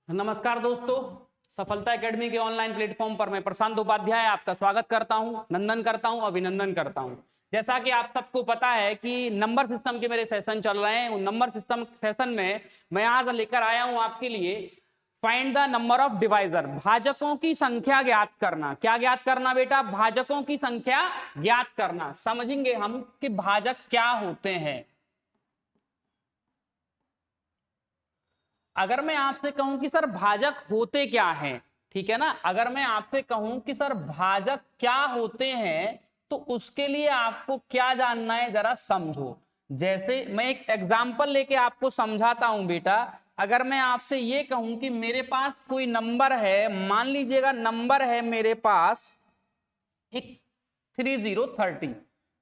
नमस्कार दोस्तों, सफलता एकेडमी के ऑनलाइन प्लेटफॉर्म पर मैं प्रशांत उपाध्याय आपका स्वागत करता हूं, नंदन करता हूं, अभिनंदन करता हूं। जैसा कि आप सबको पता है कि नंबर सिस्टम के मेरे सेशन चल रहे हैं। उन नंबर सिस्टम सेशन में मैं आज लेकर आया हूं आपके लिए find the number of divisor, भाजकों की संख्या ज्ञात करना। क्या ज्ञात करना बेटा? भाजकों की संख्या ज्ञात करना। समझेंगे हम कि भाजक क्या होते हैं। अगर मैं आपसे कहूं कि सर भाजक होते क्या हैं, ठीक है ना, अगर मैं आपसे कहूं कि सर भाजक क्या होते हैं तो उसके लिए आपको क्या जानना है जरा समझो। जैसे मैं एक एग्जांपल लेके आपको समझाता हूं बेटा। अगर मैं आपसे ये कहूं कि मेरे पास कोई नंबर है, मान लीजिएगा नंबर है मेरे पास एक 3030,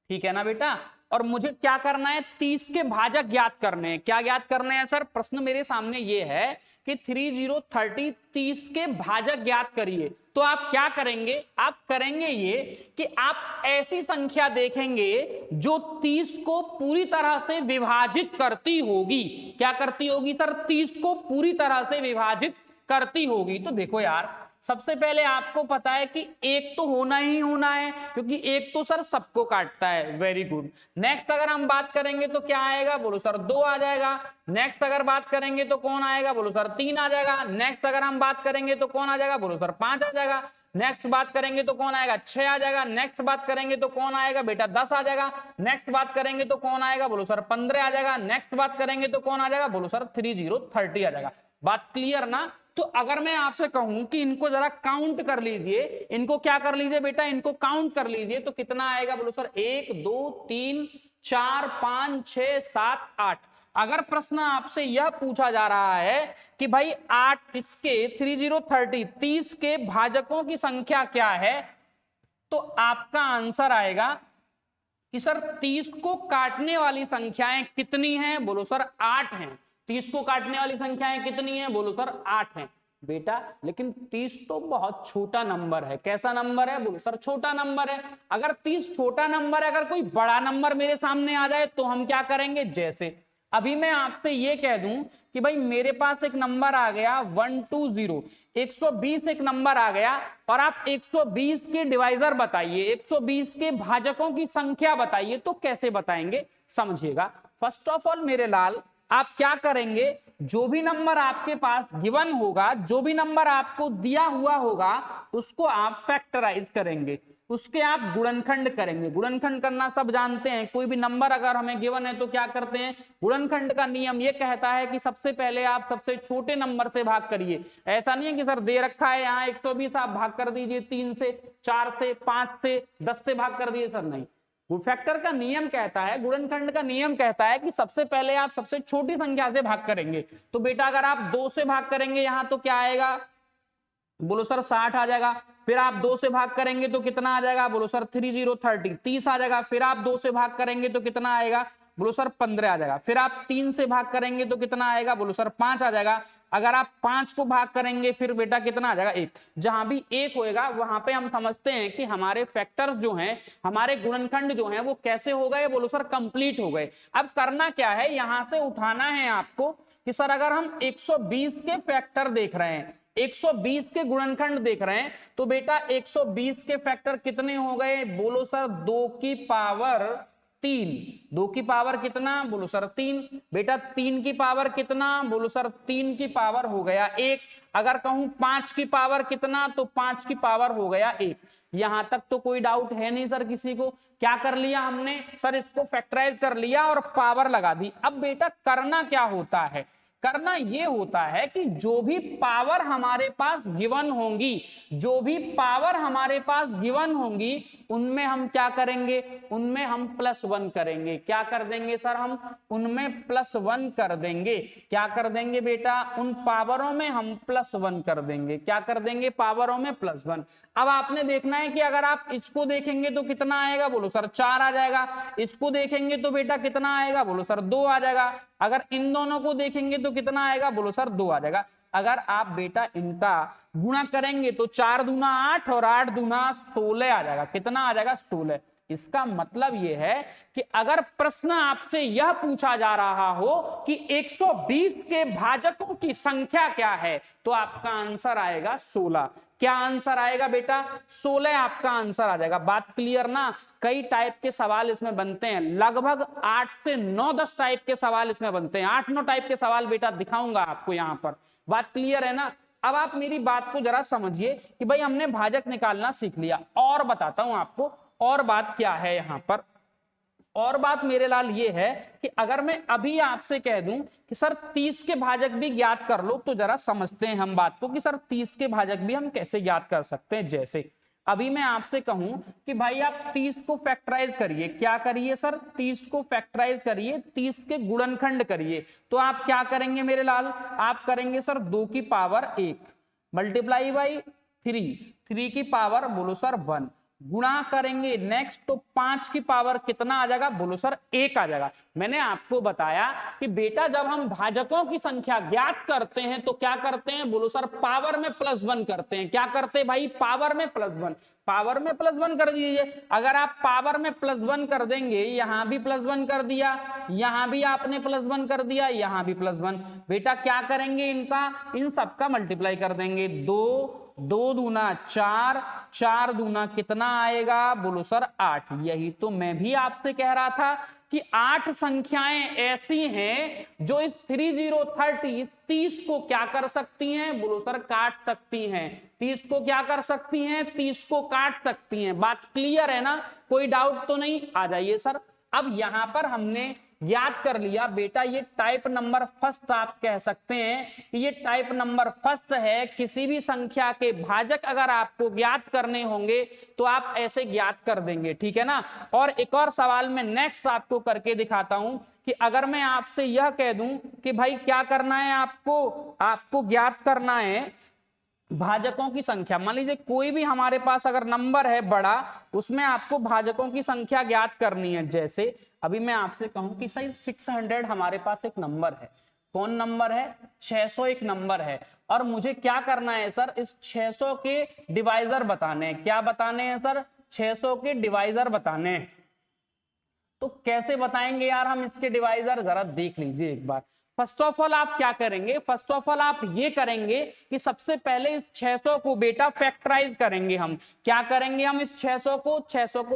ठीक है ना बेटा, और मुझे क्या करना है, 30 के भाजक ज्ञात करने हैं। क्या ज्ञात करने हैं सर? प्रश्न मेरे सामने ये है कि 3030 30 के भाजक ज्ञात करिए। तो आप क्या करेंगे? आप करेंगे ये कि आप ऐसी संख्या देखेंगे जो 30 को पूरी तरह से विभाजित करती होगी। क्या करती होगी सर? 30 को पूरी तरह से विभाजित करती होगी। तो देखो यार, सबसे पहले आपको पता है कि एक तो होना ही होना है, क्योंकि एक तो सर सबको काटता है। Very good. नेक्स्ट अगर हम बात करेंगे तो क्या आएगा? बोलो सर 2 आ जाएगा। नेक्स्ट अगर बात करेंगे तो कौन आएगा? बोलो सर 3 आ जाएगा। नेक्स्ट अगर हम बात करेंगे तो कौन आ जाएगा? बोलो सर 5 आ जाएगा। नेक्स्ट बात करेंगे तो कौन आएगा? 6 आ जाएगा। नेक्स्ट बात करेंगे तो कौन आएगा बेटा? 10 आ जाएगा। नेक्स्ट बात करेंगे तो कौन आएगा? बोलो सर 15 आ जाएगा। नेक्स्ट बात करेंगे तो कौन आ जाएगा? बोलो सर 3030 आ जाएगा। बात क्लियर ना? तो अगर मैं आपसे कहूं कि इनको जरा काउंट कर लीजिए, इनको क्या कर लीजिए बेटा? इनको काउंट कर लीजिए, तो कितना आएगा? बोलो सर 1 2 3 4 5 6 7 8। अगर प्रश्न आपसे यह पूछा जा रहा है कि भाई 8 इसके 3030 के भाजकों की संख्या क्या है, तो आपका आंसर आएगा कि सर 30 को काटने वाली संख्याएं कितनी हैं? बोलो सर 8 हैं। 30 को काटने वाली संख्याएं कितनी हैं? बोलो सर 8 हैं बेटा। लेकिन 30 तो बहुत छोटा नंबर है। कैसा नंबर है? बोलो सर छोटा नंबर है। अगर 30 छोटा नंबर है, अगर कोई बड़ा नंबर मेरे सामने आ जाए तो हम क्या करेंगे? जैसे अभी मैं आपसे ये कह दूं कि भाई मेरे पास एक नंबर आ गया 120, 120 एक नंबर आ गया, और आप 120 के डिवाइजर बताइए, 120 के भाजकों की संख्या बताइए। तो कैसे बताएंगे समझिएगा। फर्स्ट ऑफ ऑल मेरे लाल, आप क्या करेंगे? जो भी नंबर आपके पास गिवन होगा, जो भी नंबर आपको दिया हुआ होगा, उसको आप फैक्टराइज करेंगे, उसके आप गुणनखंड करेंगे। गुणनखंड करना सब जानते हैं। कोई भी नंबर अगर हमें गिवन है तो क्या करते हैं? गुणनखंड का नियम ये कहता है कि सबसे पहले आप सबसे छोटे नंबर से भाग करिए। ऐसा नहीं है कि सर दे रखा है यहाँ 120, आप भाग कर दीजिए 3 से, 4 से, 5 से, 10 से भाग कर दीजिए। सर नहीं, फैक्टर का नियम कहता है, गुणनखंड का नियम कहता है कि सबसे पहले आप सबसे छोटी संख्या से भाग करेंगे। तो बेटा अगर आप 2 से भाग करेंगे यहां तो क्या आएगा? बोलो सर 60 आ जाएगा। फिर आप 2 से भाग करेंगे तो कितना आ जाएगा? बोलो सर 3030, 30 आ जाएगा। फिर आप 2 से भाग करेंगे तो कितना आएगा? बोलो सर 15 आ जाएगा। फिर आप 3 से भाग करेंगे तो कितना आएगा? बोलो सर 5 आ जाएगा। अगर आप 5 को भाग करेंगे फिर बेटा कितना आ जाएगा? 1। जहां भी 1 होएगा वहां पे हम समझते हैं कि हमारे फैक्टर्स जो हैं, हमारे गुणनखंड जो हैं, वो कैसे हो गए? बोलो सर कंप्लीट हो गए। अब करना क्या है? यहां से उठाना है आपको कि सर अगर हम 120 के फैक्टर देख रहे हैं, 120 के गुणनखंड देख रहे हैं, तो बेटा 120 के फैक्टर कितने हो गए? बोलो सर 2 की पावर 3। 2 की पावर कितना? बोलो सर 3। बेटा 3 की पावर कितना? बोलो सर 3 की पावर हो गया 1। अगर कहूं 5 की पावर कितना, तो 5 की पावर हो गया 1। यहां तक तो कोई डाउट है नहीं सर किसी को? क्या कर लिया हमने? सर इसको फैक्टराइज कर लिया और पावर लगा दी। अब बेटा करना क्या होता है? करना ये होता है कि जो भी पावर हमारे पास गिवन होंगी, जो भी पावर हमारे पास गिवन होंगी, उनमें हम क्या करेंगे? उनमें हम +1 करेंगे। क्या कर देंगे सर? हम उनमें +1 कर देंगे। क्या कर देंगे बेटा? उन पावरों में हम +1 कर देंगे। क्या कर देंगे? पावरों में +1। अब आपने देखना है कि अगर आप इसको देखेंगे तो कितना आएगा? बोलो सर 4 आ जाएगा। इसको देखेंगे तो बेटा कितना आएगा? बोलो सर 2 आ जाएगा। अगर इन दोनों को देखेंगे तो कितना आएगा? बोलो सर 2 आ जाएगा। अगर आप बेटा इनका गुणा करेंगे तो 4 दूना 8 और 8 दूना 16 आ जाएगा। कितना आ जाएगा? 16। इसका मतलब यह है कि अगर प्रश्न आपसे यह पूछा जा रहा हो कि 120 के भाजकों की संख्या क्या है, तो आपका आंसर आएगा 16। क्या आंसर आएगा बेटा? 16 आपका आंसर आ जाएगा। बात क्लियर ना? कई टाइप के सवाल इसमें बनते हैं, लगभग 8 से 9-10 टाइप के सवाल इसमें बनते हैं। 8-9 टाइप के सवाल बेटा दिखाऊंगा आपको यहाँ पर। बात क्लियर है ना? अब आप मेरी बात को जरा समझिए कि भाई हमने भाजक निकालना सीख लिया, और बताता हूं आपको और बात क्या है यहाँ पर। और बात मेरे लाल ये है कि अगर मैं अभी आपसे कह दूं कि सर 30 के भाजक भी ज्ञात कर लो, तो जरा समझते हैं हम बात को कि सर 30 के भाजक भी हम कैसे ज्ञात कर सकते हैं। जैसे अभी मैं आपसे कहूं कि भाई आप 30 को फैक्टराइज करिए। क्या करिए सर? 30 को फैक्टराइज करिए, 30 के गुणनखंड करिए। तो आप क्या करेंगे मेरे लाल? आप करेंगे सर 2 की पावर 1 मल्टीप्लाई बाई 3 की पावर बोलो सर 1 गुणा करेंगे नेक्स्ट, तो 5 की पावर कितना आ जाएगा? बोलो सर 1 आ जाएगा। मैंने आपको बताया कि बेटा जब हम भाजकों की संख्या ज्ञात करते हैं तो क्या करते हैं? बोलो सर पावर में +1 करते हैं। क्या करते हैं भाई? पावर में +1। पावर में +1 कर दीजिए। अगर आप पावर में +1 कर देंगे, यहां भी +1 कर दिया, यहां भी आपने +1 कर दिया, यहां भी +1, बेटा क्या करेंगे? इन सबका मल्टीप्लाई कर देंगे। 2 दूना 4, 4 दूना कितना आएगा? बोलो सर 8। यही तो मैं भी आपसे कह रहा था कि 8 संख्याएं ऐसी हैं जो इस 30 को क्या कर सकती हैं? बोलो सर काट सकती हैं। 30 को क्या कर सकती हैं? 30 को काट सकती हैं। बात क्लियर है ना? कोई डाउट तो नहीं? आ जाइए सर। अब यहां पर हमने याद कर लिया बेटा, ये टाइप नंबर फर्स्ट आप कह सकते हैं कि ये टाइप नंबर फर्स्ट है। किसी भी संख्या के भाजक अगर आपको ज्ञात करने होंगे तो आप ऐसे ज्ञात कर देंगे, ठीक है ना? और एक और सवाल मैं नेक्स्ट आपको करके दिखाता हूं कि अगर मैं आपसे यह कह दूं कि भाई क्या करना है आपको ज्ञात करना है भाजकों की संख्या। मान लीजिए कोई भी हमारे पास अगर नंबर है बड़ा, उसमें आपको भाजकों की संख्या ज्ञात करनी है। जैसे अभी मैं आपसे कहूं कि सही 600 हमारे पास एक नंबर है। कौन नंबर है? 600 एक नंबर है, और मुझे क्या करना है सर? इस 600 के डिवाइजर बताने हैं। क्या बताने हैं सर? 600 के डिवाइजर बताने हैं। तो कैसे बताएंगे यार हम इसके डिवाइजर? जरा देख लीजिए एक बार। फर्स्ट ऑफ ऑल आप क्या करेंगे? फर्स्ट ऑफ ऑल आप ये करेंगे कि सबसे पहले इस 600 को बेटा फैक्टराइज करेंगे। हम क्या करेंगे? हम इस 600 को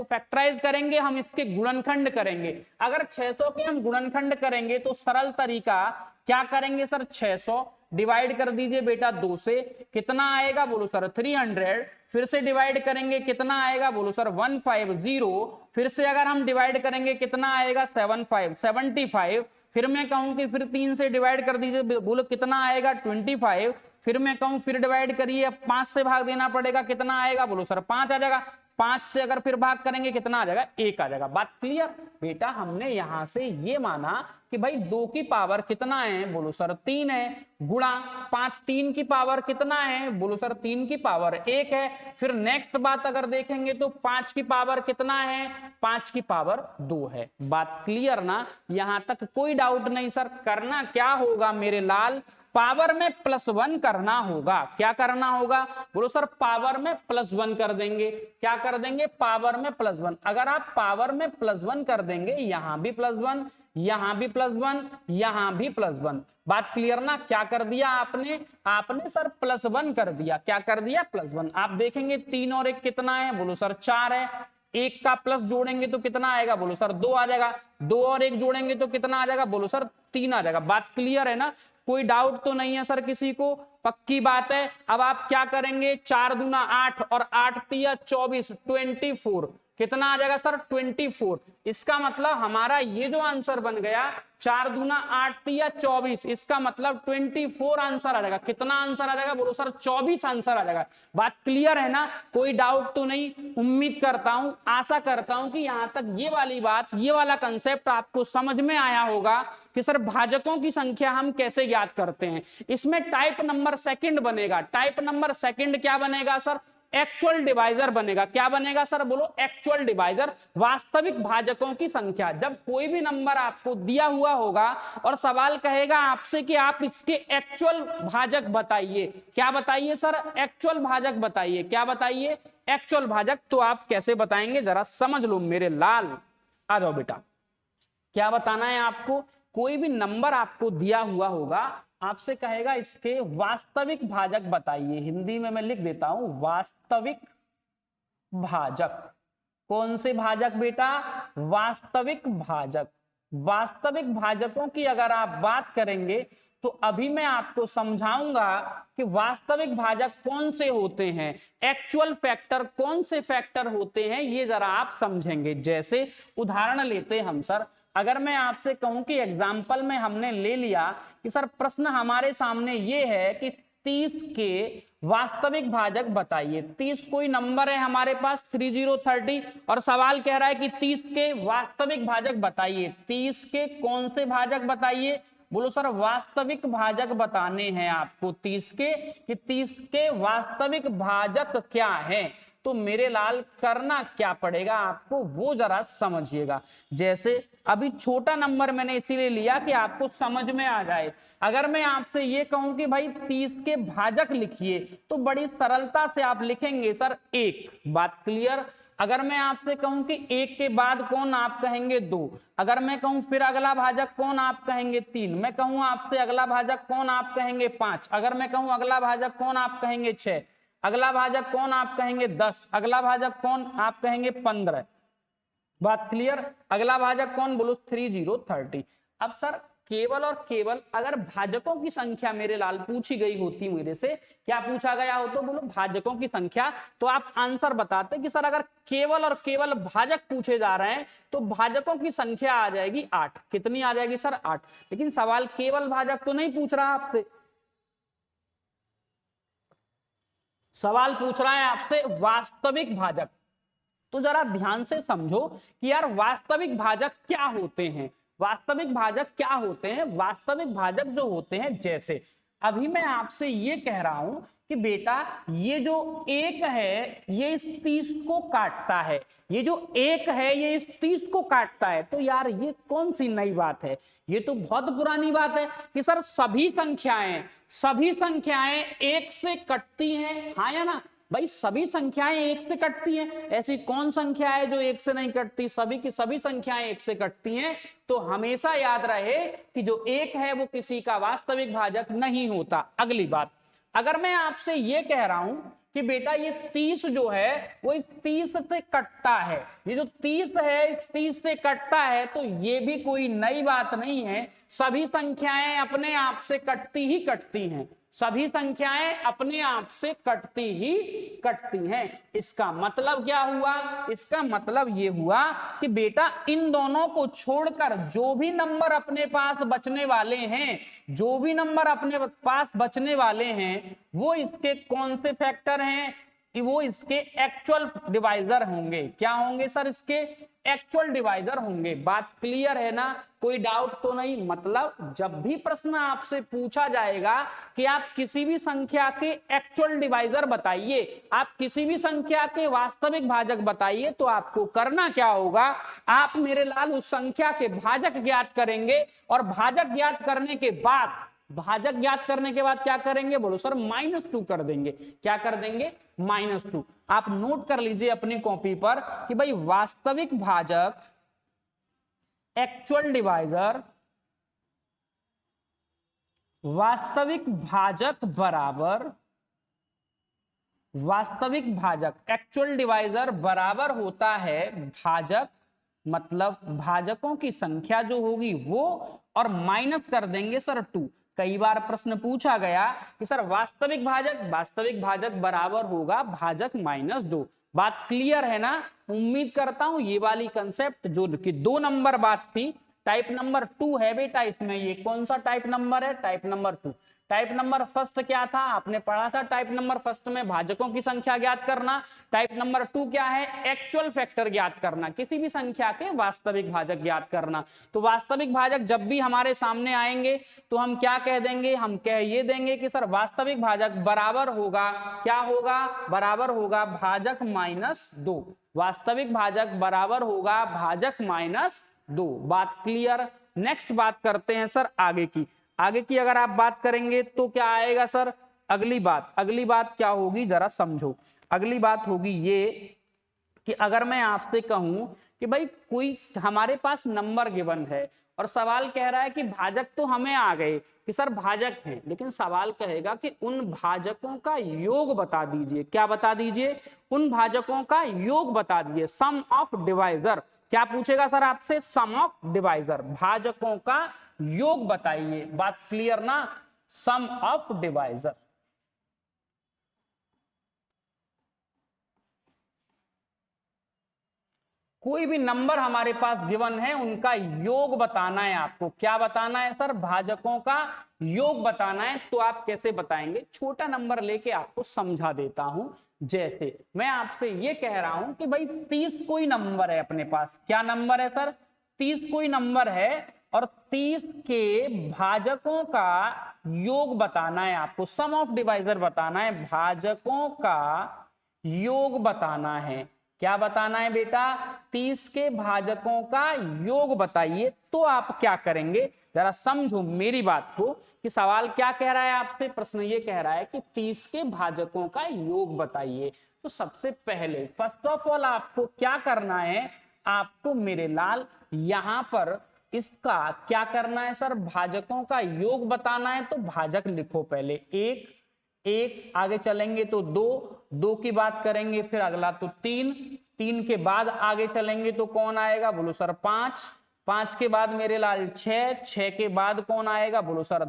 फैक्टराइज करेंगे, हम इसके गुणनखंड करेंगे। अगर 600 के हम गुणनखंड करेंगे तो सरल तरीका क्या करेंगे सर? 600 डिवाइड कर दीजिए बेटा 2 से, कितना आएगा? बोलो सर 300। फिर से डिवाइड करेंगे, कितना आएगा? बोलो सर 150। फिर से अगर हम डिवाइड करेंगे कितना आएगा? 75। फिर मैं कहूं कि फिर 3 से डिवाइड कर दीजिए, बोलो कितना आएगा? 25। फिर मैं कहूं फिर डिवाइड करिए, 5 से भाग देना पड़ेगा, कितना आएगा? बोलो सर 5 आ जाएगा। 5 से अगर फिर भाग करेंगे कितना आ जाएगा? 1 आ जाएगा। बात क्लियर? बेटा हमने यहां से ये माना कि भाई 2 की पावर कितना है? बोलो सर 3 है, गुणा 3 की पावर कितना है? बोलो सर 3 की पावर 1 है। फिर नेक्स्ट बात अगर देखेंगे तो 5 की पावर कितना है? 5 की पावर 2 है। बात क्लियर ना? यहां तक कोई डाउट नहीं सर? करना क्या होगा मेरे लाल? पावर में +1 करना होगा। क्या करना होगा? बोलो सर पावर में +1 कर देंगे। क्या कर देंगे? पावर में +1। अगर आप पावर में +1 कर देंगे, यहां भी +1, यहां भी +1, यहां भी +1। बात क्लियर ना? क्या कर दिया आपने सर +1 कर दिया। क्या कर दिया? +1। आप देखेंगे 3 और 1 कितना है? बोलो सर 4 है। 1 का प्लस जोड़ेंगे तो कितना आएगा? बोलो सर 2 आ जाएगा। 2 और 1 जोड़ेंगे तो कितना आ जाएगा? बोलो सर 3 आ जाएगा। बात क्लियर है ना? कोई डाउट तो नहीं है सर किसी को? पक्की बात है। अब आप क्या करेंगे? 4 दूना 8 और 8 तिया 24, 24 कितना आ जाएगा सर? 24। इसका मतलब हमारा ये जो आंसर बन गया 4 दूना 8 तिया 24, इसका मतलब 24 आंसर आ जाएगा। कितना आंसर आ जाएगा? बोलो सर 24 आंसर आ जाएगा। बात क्लियर है ना? कोई डाउट तो नहीं? उम्मीद करता हूं, आशा करता हूं कि यहां तक ये वाली बात, ये वाला कंसेप्ट आपको समझ में आया होगा कि सर भाजकों की संख्या हम कैसे ज्ञात करते हैं। इसमें टाइप नंबर सेकंड बनेगा। टाइप नंबर सेकंड क्या बनेगा सर? एक्चुअल डिवाइजर बनेगा। क्या बनेगा सर बोलो? एक्चुअल डिवाइजर, वास्तविक भाजकों की संख्या। जब कोई भी नंबर आपको दिया हुआ होगा और सवाल कहेगा आपसे कि आप इसके एक्चुअल भाजक बताइए, क्या बताइए सर? एक्चुअल भाजक बताइए। क्या बताइए? एक्चुअल भाजक। तो आप कैसे बताएंगे जरा समझ लो मेरे लाल। आ जाओ बेटा, क्या बताना है आपको? कोई भी नंबर आपको दिया हुआ होगा, आपसे कहेगा इसके वास्तविक भाजक बताइए। हिंदी में मैं लिख देता हूं वास्तविक भाजक। कौन से भाजक बेटा? वास्तविक भाजक। वास्तविक भाजकों की अगर आप बात करेंगे तो अभी मैं आपको समझाऊंगा कि वास्तविक भाजक कौन से होते हैं, एक्चुअल फैक्टर कौन से फैक्टर होते हैं, ये जरा आप समझेंगे। जैसे उदाहरण लेते हम सर, अगर मैं आपसे कहूं कि एग्जाम्पल में हमने ले लिया कि सर प्रश्न हमारे सामने ये है कि 30 के वास्तविक भाजक बताइए। 30 कोई नंबर है हमारे पास 3030 और सवाल कह रहा है कि 30 के वास्तविक भाजक बताइए। 30 के कौन से भाजक बताइए? बोलो सर वास्तविक भाजक बताने हैं आपको 30 के, कि 30 के वास्तविक भाजक क्या हैं। तो मेरे लाल करना क्या पड़ेगा आपको वो जरा समझिएगा। जैसे अभी छोटा नंबर मैंने इसीलिए लिया कि आपको समझ में आ जाए। अगर मैं आपसे ये कहूं कि भाई 30 के भाजक लिखिए तो बड़ी सरलता से आप लिखेंगे सर 1। बात क्लियर? अगर मैं आपसे कहूं कि 1 के बाद कौन, आप कहेंगे 2। अगर मैं कहूं फिर अगला भाजक कौन, आप कहेंगे 3। मैं कहूं आपसे अगला भाजक कौन, आप कहेंगे 5। अगर मैं कहूं अगला भाजक कौन, आप कहेंगे 6। अगला भाजक कौन, आप कहेंगे 10। अगला भाजक कौन, आप कहेंगे 15। बात क्लियर? अगला भाजक कौन? बोलो 3030। अब सर केवल और केवल अगर भाजकों की संख्या मेरे लाल पूछी गई होती मेरे से, क्या पूछा गया हो तो बोलो भाजकों की संख्या, तो आप आंसर बताते कि सर अगर केवल और केवल भाजक पूछे जा रहे हैं तो भाजकों की संख्या आ जाएगी 8। कितनी आ जाएगी सर? 8। लेकिन सवाल केवल भाजक तो नहीं पूछ रहा आपसे, सवाल पूछ रहा है आपसे वास्तविक भाजक। तो जरा ध्यान से समझो कि यार वास्तविक भाजक क्या होते हैं। वास्तविक भाजक क्या होते हैं? वास्तविक भाजक जो होते हैं, जैसे अभी मैं आपसे ये कह रहा हूं कि बेटा ये जो 1 है ये इस 30 को काटता है, ये जो 1 है ये इस 30 को काटता है। तो यार ये कौन सी नई बात है? ये तो बहुत पुरानी बात है कि सर सभी संख्याएं 1 से कटती हैं, हाँ या ना? भाई सभी संख्याएं 1 से कटती हैं। ऐसी कौन संख्या है जो 1 से नहीं कटती? सभी की सभी संख्याएं 1 से कटती हैं। तो हमेशा याद रहे कि जो 1 है वो किसी का वास्तविक भाजक नहीं होता। अगली बात, अगर मैं आपसे ये कह रहा हूं कि बेटा ये 30 जो है वो इस 30 से कटता है, ये जो 30 है इस 30 से कटता है, तो ये भी कोई नई बात नहीं है। सभी संख्याएं अपने आप से कटती ही कटती हैं, सभी संख्याएं अपने आप से कटती ही कटती हैं। इसका मतलब क्या हुआ? इसका मतलब ये हुआ कि बेटा इन दोनों को छोड़कर जो भी नंबर अपने पास बचने वाले हैं, जो भी नंबर अपने पास बचने वाले हैं वो इसके कौन से फैक्टर हैं? कि वो इसके एक्चुअल डिवाइजर होंगे। क्या होंगे सर? इसके एक्चुअल डिवाइजर होंगे। बात क्लियर है ना? कोई डाउट तो नहीं? मतलब जब भी प्रश्न आपसे पूछा जाएगा कि आप किसी भी संख्या के एक्चुअल डिवाइजर बताइए, आप किसी भी संख्या के वास्तविक भाजक बताइए, तो आपको करना क्या होगा? आप मेरे लाल उस संख्या के भाजक ज्ञात करेंगे और भाजक ज्ञात करने के बाद क्या करेंगे? बोलो सर -2 कर देंगे। क्या कर देंगे? -2। आप नोट कर लीजिए अपनी कॉपी पर कि भाई वास्तविक भाजक एक्चुअल डिवाइजर, वास्तविक भाजक बराबर वास्तविक भाजक एक्चुअल डिवाइजर बराबर होता है भाजक, मतलब भाजकों की संख्या जो होगी वो, और माइनस कर देंगे सर 2। कई बार प्रश्न पूछा गया कि सर वास्तविक भाजक बराबर होगा भाजक -2। बात क्लियर है ना? उम्मीद करता हूं ये वाली कंसेप्ट जो कि 2 नंबर बात थी, टाइप नंबर 2 है बेटा इसमें। ये कौन सा टाइप नंबर है? Type number 2। Type number first क्या था, आपने पढ़ा था टाइप नंबर फर्स्ट में भाजकों की संख्या ज्ञात करना। टाइप नंबर 2 क्या है, एक्चुअल फैक्टर ज्ञात करना, किसी भी संख्या के वास्तविक भाजक ज्ञात करना। तो वास्तविक भाजक जब भी हमारे सामने आएंगे तो हम क्या कह देंगे, हम कह ये देंगे कि सर वास्तविक भाजक बराबर होगा, क्या होगा, बराबर होगा भाजक माइनस 2। वास्तविक भाजक बराबर होगा भाजक माइनस 2। बात क्लियर। नेक्स्ट बात करते हैं सर आगे की। आगे की अगर आप बात करेंगे तो क्या आएगा सर, अगली बात क्या होगी जरा समझो। अगली बात होगी ये कि अगर मैं आपसे कहूं कि भाई कोई हमारे पास नंबर गिवन है और सवाल कह रहा है कि भाजक तो हमें आ गए कि सर भाजक हैं, लेकिन सवाल कहेगा कि उन भाजकों का योग बता दीजिए। क्या बता दीजिए, उन भाजकों का योग बता दीजिए, सम ऑफ डिवाइजर। क्या पूछेगा सर आपसे, सम ऑफ डिवाइजर, भाजकों का योग बताइए। बात क्लियर ना, सम ऑफ डिवाइजर। कोई भी नंबर हमारे पास गिवन है उनका योग बताना है आपको। क्या बताना है सर, भाजकों का योग बताना है। तो आप कैसे बताएंगे, छोटा नंबर लेके आपको समझा देता हूं। जैसे मैं आपसे ये कह रहा हूं कि भाई 30 कोई नंबर है अपने पास। क्या नंबर है सर, 30 कोई नंबर है और 30 के भाजकों का योग बताना है आपको, सम ऑफ डिवाइजर बताना है, भाजकों का योग बताना है। क्या बताना है बेटा, 30 के भाजकों का योग बताइए। तो आप क्या करेंगे, जरा समझो मेरी बात को कि सवाल क्या कह रहा है आपसे, प्रश्न ये कह रहा है कि 30 के भाजकों का योग बताइए। तो सबसे पहले फर्स्ट ऑफ ऑल आपको क्या करना है, आपको मेरे लाल यहां पर इसका क्या करना है सर, भाजकों का योग बताना है। तो भाजक लिखो पहले, एक आगे चलेंगे तो दो की बात करेंगे, फिर अगला तो तीन के बाद आगे चलेंगे तो कौन आएगा, बोलो सर पांच के बाद मेरे लाल छह के बाद कौन आएगा, बोलो सर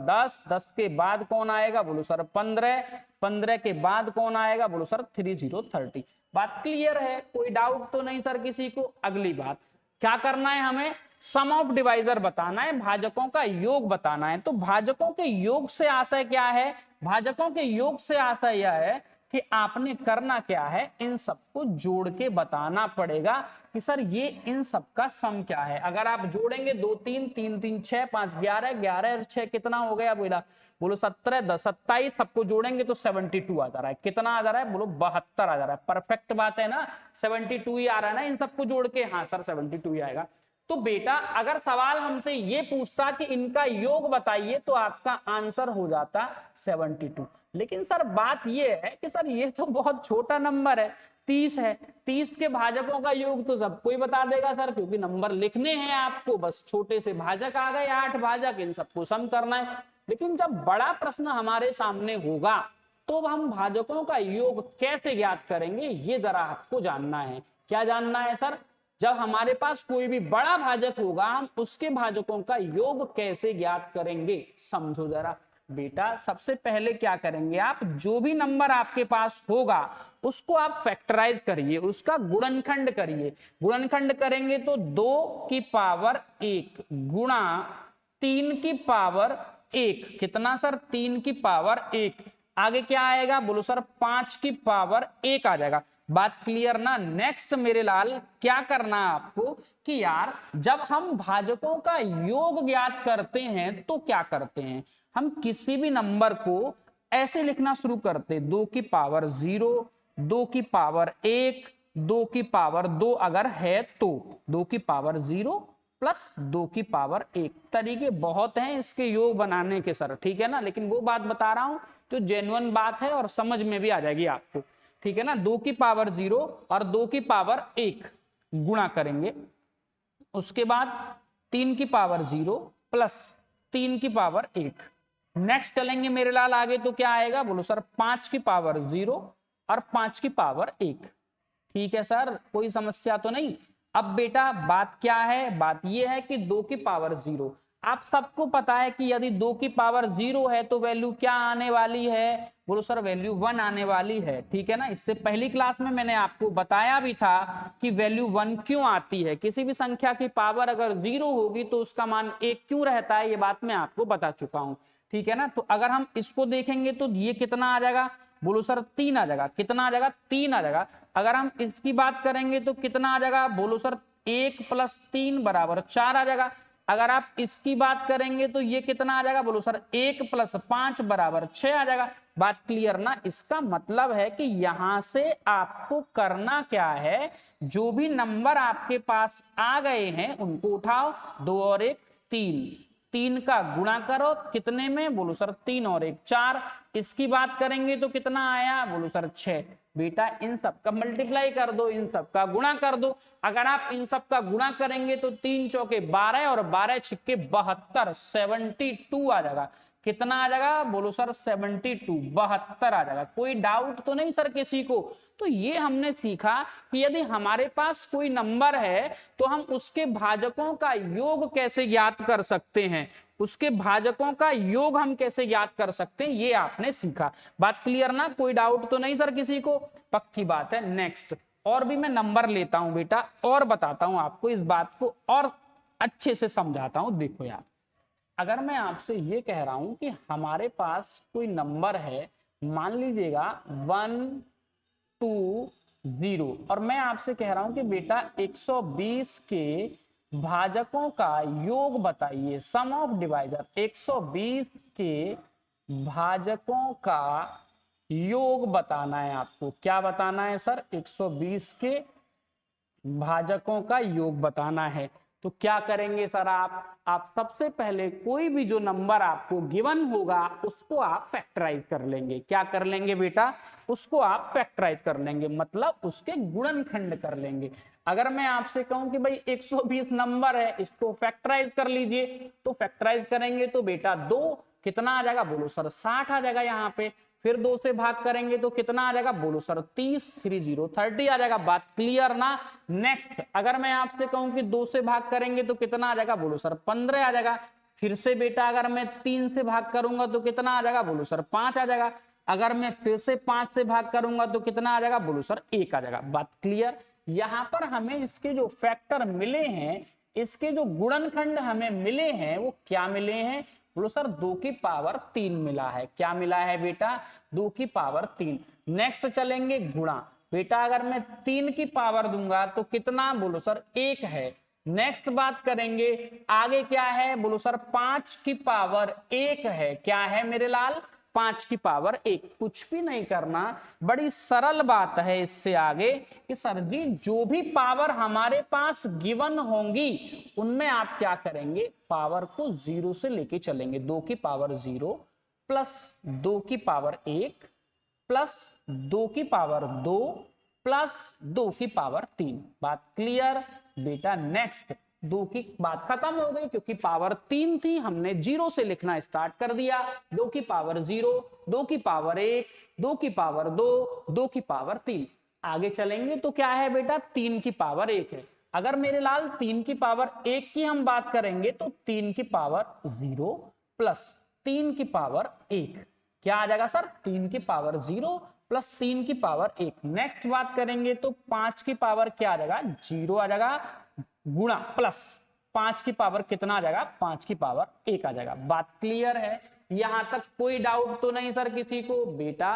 10 के बाद कौन आएगा, बोलो सर 15 के बाद कौन आएगा, बोलो सर 30। बात क्लियर है, कोई डाउट तो नहीं सर किसी को। अगली बात क्या करना है, हमें सम ऑफ डिवाइजर बताना है, भाजकों का योग बताना है। तो भाजकों के योग से आशय क्या है, भाजकों के योग से आशय यह है कि आपने करना क्या है, इन सबको जोड़ के बताना पड़ेगा कि सर ये इन सब का सम क्या है। अगर आप जोड़ेंगे 2 3 3 3 6 5 11 और 6 कितना हो गया, बोलो 17 10 27, सबको जोड़ेंगे तो 72 आ जा रहा है। कितना आ जा रहा है, बोलो 72 आ जा रहा है। परफेक्ट बात है ना, 72 ही आ रहा है ना इन सबको जोड़ के। हाँ सर 72 ही आएगा। तो बेटा अगर सवाल हमसे ये पूछता कि इनका योग बताइए तो आपका आंसर हो जाता 72। लेकिन सर बात ये है कि सर ये तो बहुत छोटा नंबर है, 30 है, 30 के भाजकों का योग तो सबको ही बता देगा सर, क्योंकि नंबर लिखने हैं आपको, बस छोटे से भाजक आ गए 8 भाजक, इन सबको सम करना है। लेकिन जब बड़ा प्रश्न हमारे सामने होगा तो हम भाजकों का योग कैसे ज्ञात करेंगे, ये जरा आपको जानना है। क्या जानना है सर, जब हमारे पास कोई भी बड़ा भाजक होगा हम उसके भाजकों का योग कैसे ज्ञात करेंगे, समझो जरा। बेटा सबसे पहले क्या करेंगे, आप जो भी नंबर आपके पास होगा उसको आप फैक्टराइज करिए, उसका गुणनखंड करिए। गुणनखंड करेंगे तो 2 की पावर 1 गुणा 3 की पावर 1, कितना सर 3 की पावर 1। आगे क्या आएगा, बोलो सर 5 की पावर 1 आ जाएगा। बात क्लियर ना। नेक्स्ट मेरे लाल क्या करना है आपको कि यार जब हम भाजकों का योग ज्ञात करते हैं तो क्या करते हैं, हम किसी भी नंबर को ऐसे लिखना शुरू करते, 2 की पावर 0, 2 की पावर 1, 2 की पावर 2 अगर है तो 2 की पावर 0 प्लस 2 की पावर 1। तरीके बहुत हैं इसके योग बनाने के सर, ठीक है ना। लेकिन वो बात बता रहा हूं जो जेन्युइन बात है और समझ में भी आ जाएगी आपको, ठीक है ना। 2 की पावर 0 और 2 की पावर 1 गुणा करेंगे, उसके बाद 3 की पावर 0 प्लस 3 की पावर 1। नेक्स्ट चलेंगे मेरे लाल आगे तो क्या आएगा, बोलो सर 5 की पावर 0 और 5 की पावर 1। ठीक है सर, कोई समस्या तो नहीं। अब बेटा बात क्या है, बात यह है कि 2 की पावर 0, आप सबको पता है कि यदि 2 की पावर 0 है तो वैल्यू क्या आने वाली है, बोलो सर वैल्यू 1 आने वाली है, ठीक है ना। इससे पहली क्लास में मैंने आपको बताया भी था कि वैल्यू 1 क्यों आती है, किसी भी संख्या की पावर अगर 0 होगी तो उसका मान 1 क्यों रहता है, ये बात मैं आपको बता चुका हूं। ठीक है ना। तो अगर हम इसको देखेंगे तो ये कितना आ जाएगा, बोलो सर 3 आ जाएगा। कितना आ जाएगा, 3 आ जाएगा। अगर हम इसकी बात करेंगे तो कितना आ जाएगा, बोलो सर 1 + 3 = 4 आ जाएगा। अगर आप इसकी बात करेंगे तो ये कितना आ जाएगा, बोलो सर 1 + 5 = 6 आ जाएगा। बात क्लियर ना। इसका मतलब है कि यहां से आपको करना क्या है, जो भी नंबर आपके पास आ गए हैं उनको उठाओ, 2 और 1 3, 3 का गुणा करो कितने में, बोलो सर 3 और 1 4। इसकी बात करेंगे तो कितना आया, बोलो सर 6। बेटा इन सब का मल्टीप्लाई कर दो, इन सब का गुणा कर दो। अगर आप इन सब का गुणा करेंगे तो 3 चौके 12 और 12 छिक्के 72, 72 आ जाएगा। कितना आ जाएगा, बोलो सर 72, 72 आ जाएगा। कोई डाउट तो नहीं सर किसी को। तो ये हमने सीखा कि यदि हमारे पास कोई नंबर है तो हम उसके भाजकों का योग कैसे ज्ञात कर सकते हैं, उसके भाजकों का योग हम कैसे ज्ञात कर सकते हैं, ये आपने सीखा। बात क्लियर ना, कोई डाउट तो नहीं सर किसी को, पक्की बात है। नेक्स्ट और भी मैं नंबर लेता हूं बेटा और बताता हूं आपको, इस बात को और अच्छे से समझाता हूं। देखो यार, अगर मैं आपसे ये कह रहा हूं कि हमारे पास कोई नंबर है, मान लीजिएगा 1 2 0, और मैं आपसे कह रहा हूं कि बेटा 120 के भाजकों का योग बताइए, सम ऑफ डिवाइजर। 120 के भाजकों का योग बताना है आपको। क्या बताना है सर, 120 के भाजकों का योग बताना है। तो क्या करेंगे सर, आप सबसे पहले कोई भी जो नंबर आपको गिवन होगा उसको आप फैक्टराइज कर लेंगे। क्या कर लेंगे बेटा, उसको आप फैक्टराइज कर लेंगे, मतलब उसके गुणनखंड कर लेंगे। अगर मैं आपसे कहूं कि भाई 120 नंबर है, इसको फैक्टराइज कर लीजिए, तो फैक्टराइज करेंगे तो बेटा 2 कितना आ जाएगा, बोलो सर 60 आ जाएगा यहाँ पे। फिर 2 से भाग करेंगे तो कितना आ जाएगा, बोलो सर 30, 30 आ जाएगा। बात क्लियर ना। नेक्स्ट अगर मैं आपसे कहूं कि 2 से भाग करेंगे तो कितना आ जाएगा, बोलो सर 15 आ जाएगा। फिर से बेटा अगर मैं 3 से भाग करूंगा तो कितना आ जाएगा, बोलो सर 5 आ जाएगा। अगर मैं फिर से 5 से भाग करूंगा तो कितना आ जाएगा, बोलो सर 1 आ जाएगा। बात क्लियर। यहां पर हमें इसके जो फैक्टर मिले हैं, इसके जो गुणनखंड हमें मिले हैं, वो क्या मिले हैं, बोलो सर 2 की पावर 3 मिला है। क्या मिला है बेटा, 2 की पावर 3। नेक्स्ट चलेंगे गुणा। बेटा अगर मैं 3 की पावर दूंगा तो कितना, बोलो सर 1 है। नेक्स्ट बात करेंगे आगे क्या है, बोलो सर 5 की पावर 1 है। क्या है मेरे लाल, 5 की पावर 1। कुछ भी नहीं करना, बड़ी सरल बात है इससे आगे कि सर जी जो भी पावर हमारे पास गिवन होंगी उनमें आप क्या करेंगे, पावर को 0 से लेके चलेंगे। 2 की पावर 0 प्लस 2 की पावर 1 प्लस 2 की पावर 2 प्लस 2 की पावर 3। बात क्लियर बेटा। नेक्स्ट 2 की बात खत्म हो गई क्योंकि पावर 3 थी, हमने 0 से लिखना स्टार्ट कर दिया। 2 की पावर 0, 2 की पावर 1, 2 की पावर 2, 2 की पावर 3। आगे चलेंगे तो क्या है बेटा, 3 की पावर 1 है। अगर मेरे लाल 3 की पावर 1 की हम बात करेंगे तो 3 की पावर 0 प्लस 3 की पावर 1। क्या आ जाएगा सर, 3 की पावर 0 प्लस 3 की पावर 1। नेक्स्ट बात करेंगे तो 5 की पावर क्या आ जाएगा, 0 आ जाएगा, गुणा प्लस 5 की पावर कितना आ जाएगा, 5 की पावर 1 आ जाएगा। बात क्लियर है, यहां तक कोई डाउट तो नहीं सर किसी को। बेटा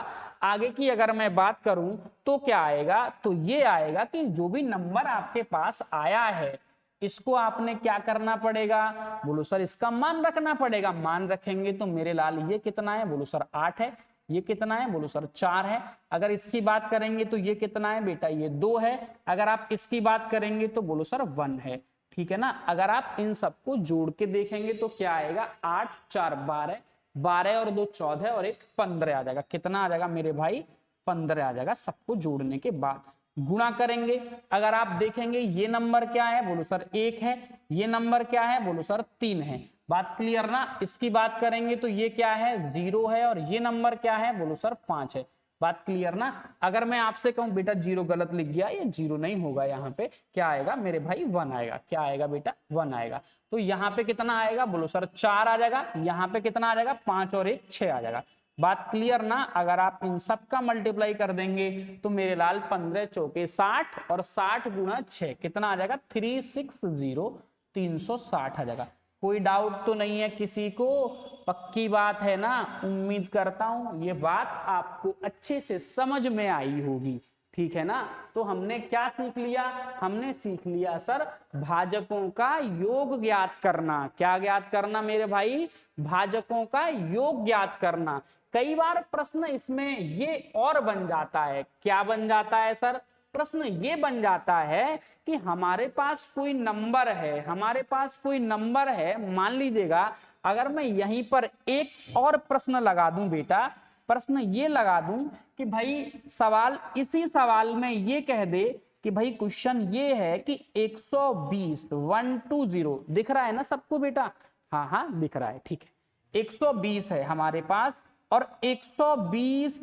आगे की अगर मैं बात करूं तो क्या आएगा, तो ये आएगा कि जो भी नंबर आपके पास आया है इसको आपने क्या करना पड़ेगा, बोलो सर इसका मान रखना पड़ेगा। मान रखेंगे तो मेरे लाल ये कितना है, बोलो सर 8 है। ये कितना है, बोलो सर 4 है। अगर इसकी बात करेंगे तो ये कितना है बेटा, ये 2 है। अगर आप इसकी बात करेंगे तो बोलो सर 1 है। ठीक है ना। अगर आप इन सबको जोड़ के देखेंगे तो क्या आएगा, 8 4 12, 12 और 2 14 और 1 15 आ जाएगा। कितना आ जाएगा मेरे भाई, 15 आ जाएगा सबको जोड़ने के बाद। गुणा करेंगे, अगर आप देखेंगे ये नंबर क्या है, बोलो सर 1 है। ये नंबर क्या है, बोलो सर 3 है। बात क्लियर ना। इसकी बात करेंगे तो ये क्या है, 0 है। और ये नंबर क्या है, बोलो सर 5 है। बात क्लियर ना। अगर मैं आपसे कहूं बेटा 0 गलत लिख गया, ये 0 नहीं होगा, यहाँ पे क्या आएगा मेरे भाई, 1 आएगा। क्या आएगा बेटा, 1 आएगा। तो यहाँ पे कितना आएगा, बोलो सर 4 आ जाएगा। यहाँ पे कितना आ जाएगा, 5 और 1 6 आ जाएगा। बात क्लियर ना। अगर आप इन सब का मल्टीप्लाई कर देंगे तो मेरे लाल 15 चौके 60 और 60 गुणा 6 कितना आ जाएगा, 360, 360 आ जाएगा। कोई डाउट तो नहीं है किसी को? पक्की बात है ना? उम्मीद करता हूं ये बात आपको अच्छे से समझ में आई होगी, ठीक है ना? तो हमने क्या सीख लिया? हमने सीख लिया सर भाजकों का योग ज्ञात करना। क्या ज्ञात करना मेरे भाई? भाजकों का योग ज्ञात करना। कई बार प्रश्न इसमें ये और बन जाता है। क्या बन जाता है सर? प्रश्न ये बन जाता है कि हमारे पास कोई नंबर है, हमारे पास कोई नंबर है, मान लीजिएगा अगर मैं यहीं पर एक और प्रश्न लगा दूं बेटा, प्रश्न ये लगा दूं कि भाई सवाल, इसी सवाल में ये कह दे कि भाई क्वेश्चन ये है कि 120 120 दिख रहा है ना सबको बेटा? हाँ हाँ दिख रहा है, ठीक है। 120 है हमारे पास और 120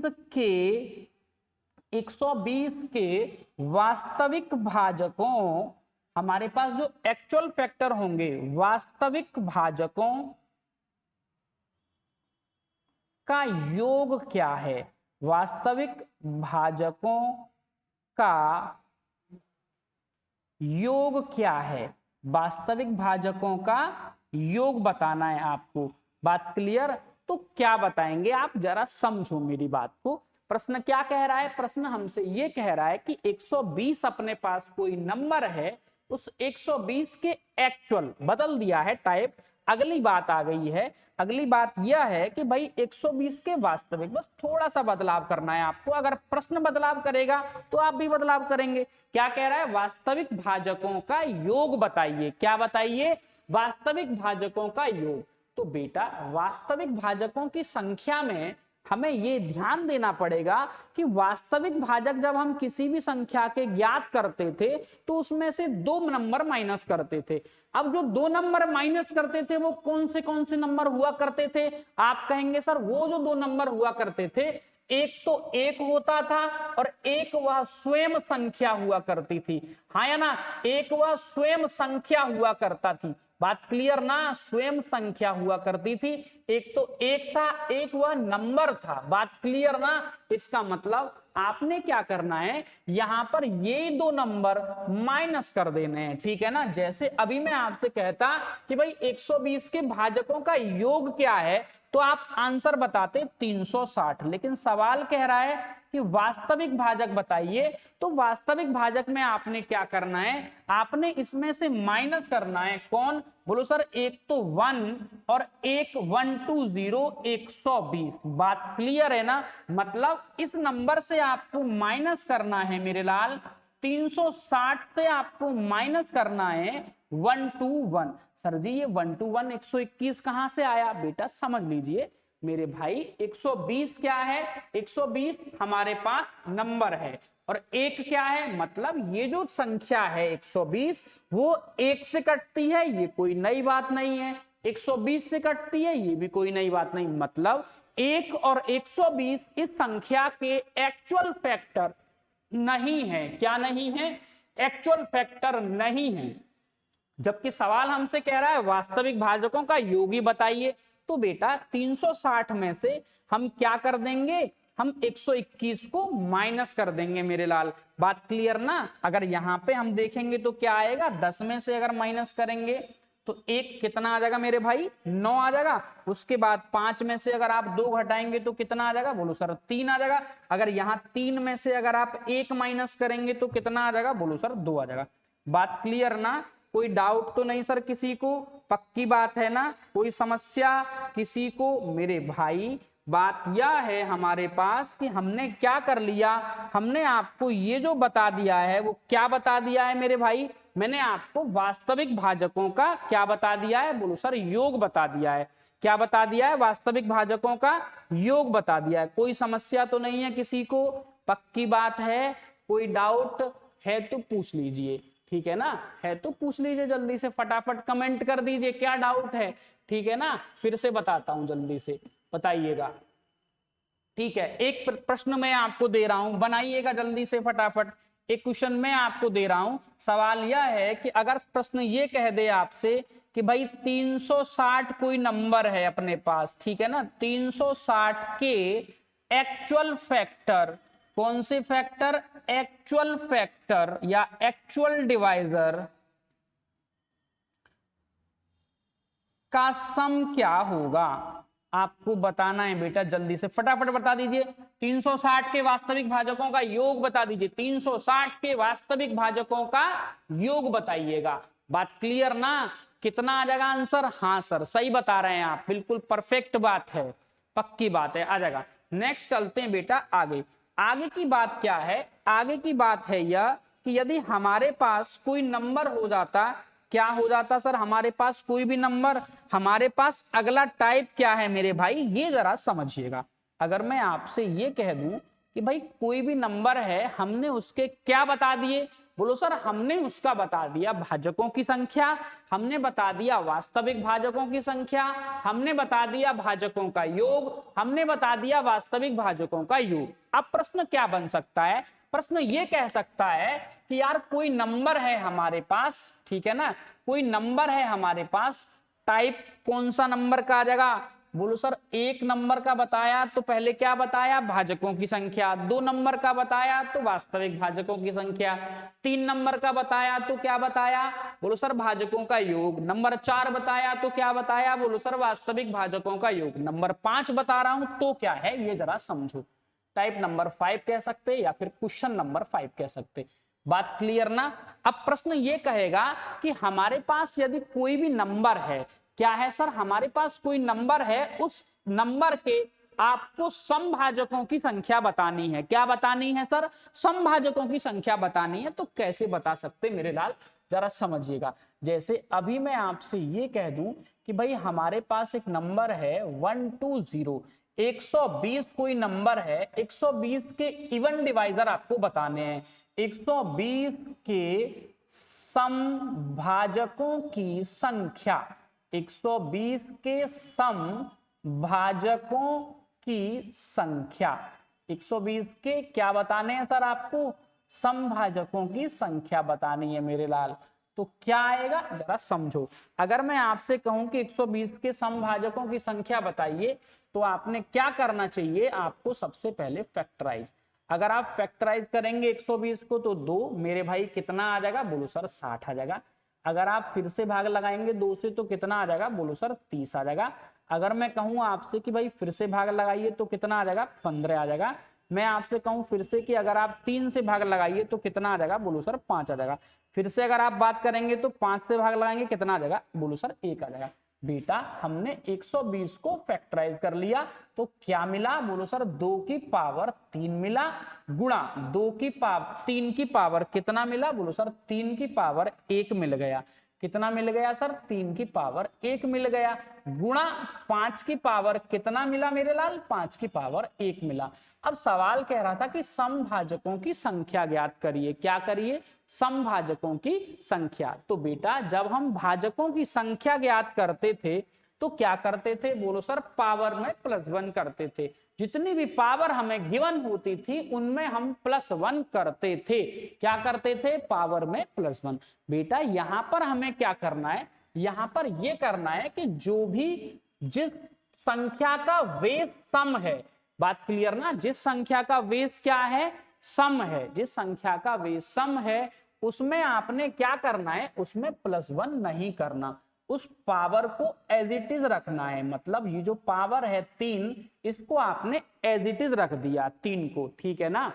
के वास्तविक भाजकों, हमारे पास जो एक्चुअल फैक्टर होंगे वास्तविक भाजकों का योग क्या है? वास्तविक भाजकों का योग क्या है? वास्तविक भाजकों का योग बताना है आपको। बात क्लियर? तो क्या बताएंगे आप? जरा समझो मेरी बात को। प्रश्न क्या कह रहा है? प्रश्न हमसे ये कह रहा है कि 120 अपने पास कोई नंबर है, उस 120 के एक्चुअल, बदल दिया है टाइप, अगली बात आ गई है। अगली बात यह है कि भाई 120 के वास्तविक, बस थोड़ा सा बदलाव करना है आपको। अगर प्रश्न बदलाव करेगा तो आप भी बदलाव करेंगे। क्या कह रहा है? वास्तविक भाजकों का योग बताइए। क्या बताइए? वास्तविक भाजकों का योग। तो बेटा वास्तविक भाजकों की संख्या में हमें ये ध्यान देना पड़ेगा कि वास्तविक भाजक जब हम किसी भी संख्या के ज्ञात करते थे तो उसमें से 2 नंबर माइनस करते थे। अब जो 2 नंबर माइनस करते थे वो कौन से नंबर हुआ करते थे? आप कहेंगे सर वो जो 2 नंबर हुआ करते थे, एक तो एक होता था और एक वह स्वयं संख्या हुआ करती थी। हाँ या ना? एक वह स्वयं संख्या हुआ करता थी। बात क्लियर ना? स्वयं संख्या हुआ करती थी। एक तो एक था, एक वह नंबर था। बात क्लियर ना? इसका मतलब आपने क्या करना है, यहां पर ये 2 नंबर माइनस कर देने हैं, ठीक है ना? जैसे अभी मैं आपसे कहता कि भाई 120 के भाजकों का योग क्या है, तो आप आंसर बताते 360, लेकिन सवाल कह रहा है कि वास्तविक भाजक बताइए। तो वास्तविक भाजक में आपने क्या करना है? आपने इसमें से माइनस करना है। कौन? बोलो सर। एक तो 1 और एक 120 120। बात क्लियर है ना? मतलब इस नंबर से आपको माइनस करना है मेरे लाल, 360 से आपको माइनस करना है 121। सर जी ये 121 121 कहां से आया? बेटा समझ लीजिए मेरे भाई, 120 क्या है? 120 हमारे पास नंबर है और एक क्या है? मतलब ये जो संख्या है 120 वो एक से कटती है, ये कोई नई बात नहीं है। 120 से कटती है, ये भी कोई नई बात नहीं। मतलब 1 और 120 इस संख्या के एक्चुअल फैक्टर नहीं है। क्या नहीं है? एक्चुअल फैक्टर नहीं है। जबकि सवाल हमसे कह रहा है वास्तविक भाजकों का योग ही बताइए। तो बेटा 360 में से हम क्या कर देंगे? हम 121 को माइनस कर देंगे मेरे लाल। बात क्लियर ना? अगर यहां पे हम देखेंगे तो क्या आएगा? 10 में से अगर माइनस करेंगे तो एक कितना आ जाएगा मेरे भाई? 9 आ जाएगा। उसके बाद 5 में से अगर आप 2 घटाएंगे तो कितना आ जाएगा? बोलो सर 3 आ जाएगा। अगर यहाँ 3 में से अगर आप 1 माइनस करेंगे तो कितना आ जाएगा? बोलो सर 2 आ जाएगा। बात क्लियर ना? कोई डाउट तो नहीं सर किसी को? पक्की बात है ना? कोई समस्या किसी को? मेरे भाई बात यह है हमारे पास कि हमने क्या कर लिया, हमने आपको ये जो बता दिया है वो क्या बता दिया है मेरे भाई? मैंने आपको वास्तविक भाजकों का क्या बता दिया है? बोलो सर योग बता दिया है। क्या बता दिया है? वास्तविक भाजकों का योग बता दिया है। कोई समस्या तो नहीं है किसी को? पक्की बात है? कोई डाउट है तो पूछ लीजिए, ठीक है ना? है तो पूछ लीजिए, जल्दी से फटाफट कमेंट कर दीजिए क्या डाउट है, ठीक है ना? फिर से बताता हूं, जल्दी से बताइएगा, ठीक है? एक प्रश्न मैं आपको दे रहा हूं, बनाइएगा जल्दी से फटाफट। एक क्वेश्चन मैं आपको दे रहा हूं। सवाल यह है कि अगर प्रश्न ये कह दे आपसे कि भाई 360 कोई नंबर है अपने पास, ठीक है ना? 360 के एक्चुअल फैक्टर, कौन से फैक्टर? एक्चुअल फैक्टर या एक्चुअल डिवाइजर, का सम क्या होगा आपको बताना है बेटा। जल्दी से फटाफट बता दीजिए। 360 के वास्तविक भाजकों का योग बता दीजिए। 360 के वास्तविक भाजकों का योग बताइएगा। बात क्लियर ना? कितना आ जाएगा आंसर? हाँ सर सही बता रहे हैं आप, बिल्कुल परफेक्ट बात है, पक्की बात है, आ जाएगा। नेक्स्ट चलते हैं बेटा आगे। आगे की बात क्या है? आगे की बात है यह कि यदि हमारे पास कोई नंबर हो जाता, क्या हो जाता सर? हमारे पास कोई भी नंबर, हमारे पास अगला टाइप क्या है मेरे भाई, ये जरा समझिएगा। अगर मैं आपसे ये कह दूं कि भाई कोई भी नंबर है, हमने उसके क्या बता दिए? बोलो सर हमने उसका बता दिया भाजकों की संख्या, हमने बता दिया वास्तविक भाजकों की संख्या, हमने बता दिया भाजकों का योग, हमने बता दिया वास्तविक भाजकों का योग। अब प्रश्न क्या बन सकता है? प्रश्न ये कह सकता है कि यार कोई नंबर है हमारे पास, ठीक है ना, कोई नंबर है हमारे पास, टाइप कौन सा नंबर का आ जाएगा? बोलो सर एक नंबर का बताया तो पहले क्या बताया? भाजकों की संख्या। दो नंबर का बताया तो वास्तविक भाजकों की संख्या। तीन नंबर का बताया तो क्या बताया? बोलो सर भाजकों का योग। नंबर 4 बताया तो क्या बताया? बोलो सर वास्तविक भाजकों का योग। नंबर 5 बता रहा हूं तो क्या है ये जरा समझो। टाइप नंबर 5 कह सकते या फिर क्वेश्चन नंबर 5 कह सकते। बात क्लियर ना? अब प्रश्न ये कहेगा कि हमारे पास यदि कोई भी नंबर है, क्या है सर? हमारे पास कोई नंबर है, उस नंबर के आपको समभाजकों की संख्या बतानी है। क्या बतानी है सर? समभाजकों की संख्या बतानी है। तो कैसे बता सकते मेरे लाल, जरा समझिएगा। जैसे अभी मैं आपसे ये कह दूं कि भाई हमारे पास एक नंबर है 120, 120 कोई नंबर है, 120 के इवन डिवाइजर आपको बताने हैं। 120 के समभाजकों की संख्या, 120 के समभाजकों की संख्या, 120 के क्या बताने हैं सर आपको? समभाजकों की संख्या बतानी है मेरे लाल। तो क्या आएगा जरा समझो। अगर मैं आपसे कहूं कि 120 के समभाजकों की संख्या बताइए तो आपने क्या करना चाहिए? आपको सबसे पहले फैक्टराइज। अगर आप फैक्टराइज करेंगे 120 को तो 2 मेरे भाई कितना आ जाएगा? बोलो सर 60 आ जाएगा। अगर आप फिर से भाग लगाएंगे 2 से तो कितना आ जाएगा? बोलो सर 30 आ जाएगा। अगर मैं कहूं आपसे कि भाई फिर से भाग लगाइए तो कितना आ जाएगा? 15 आ जाएगा। मैं आपसे कहूं फिर से कि अगर आप 3 से भाग लगाइए तो कितना आ जाएगा? बोलो सर 5 आ जाएगा। फिर से अगर आप बात करेंगे तो 5 से भाग लगाएंगे कितना आ जाएगा? बोलो सर 1 आ जाएगा। बेटा हमने 120 को फैक्टराइज कर लिया तो क्या मिला? बोलो सर 2 की पावर 3 मिला, गुणा 2 की पावर 3 की पावर कितना मिला? बोलो सर 3 की पावर 1 मिल गया। कितना मिल गया सर? 3 की पावर 1 मिल गया, गुणा 5 की पावर कितना मिला मेरे लाल? 5 की पावर 1 मिला। अब सवाल कह रहा था कि समभाजकों की संख्या ज्ञात करिए। क्या करिए? समभाजकों की संख्या। तो बेटा जब हम भाजकों की संख्या ज्ञात करते थे तो क्या करते थे? बोलो सर पावर में +1 करते थे। जितनी भी पावर हमें गिवन होती थी उनमें हम +1 करते थे। क्या करते थे? पावर में +1। बेटा यहां पर हमें क्या करना है? यहां पर यह करना है कि जो भी जिस संख्या का वेस सम है, बात क्लियर ना, जिस संख्या का वेस क्या है? सम है। जिस संख्या का वेस सम है उसमें आपने क्या करना है? उसमें +1 नहीं करना, उस पावर को एज इट इज रखना है। मतलब ये जो पावर है 3, इसको आपने एज इट इज रख दिया 3 को, ठीक है ना?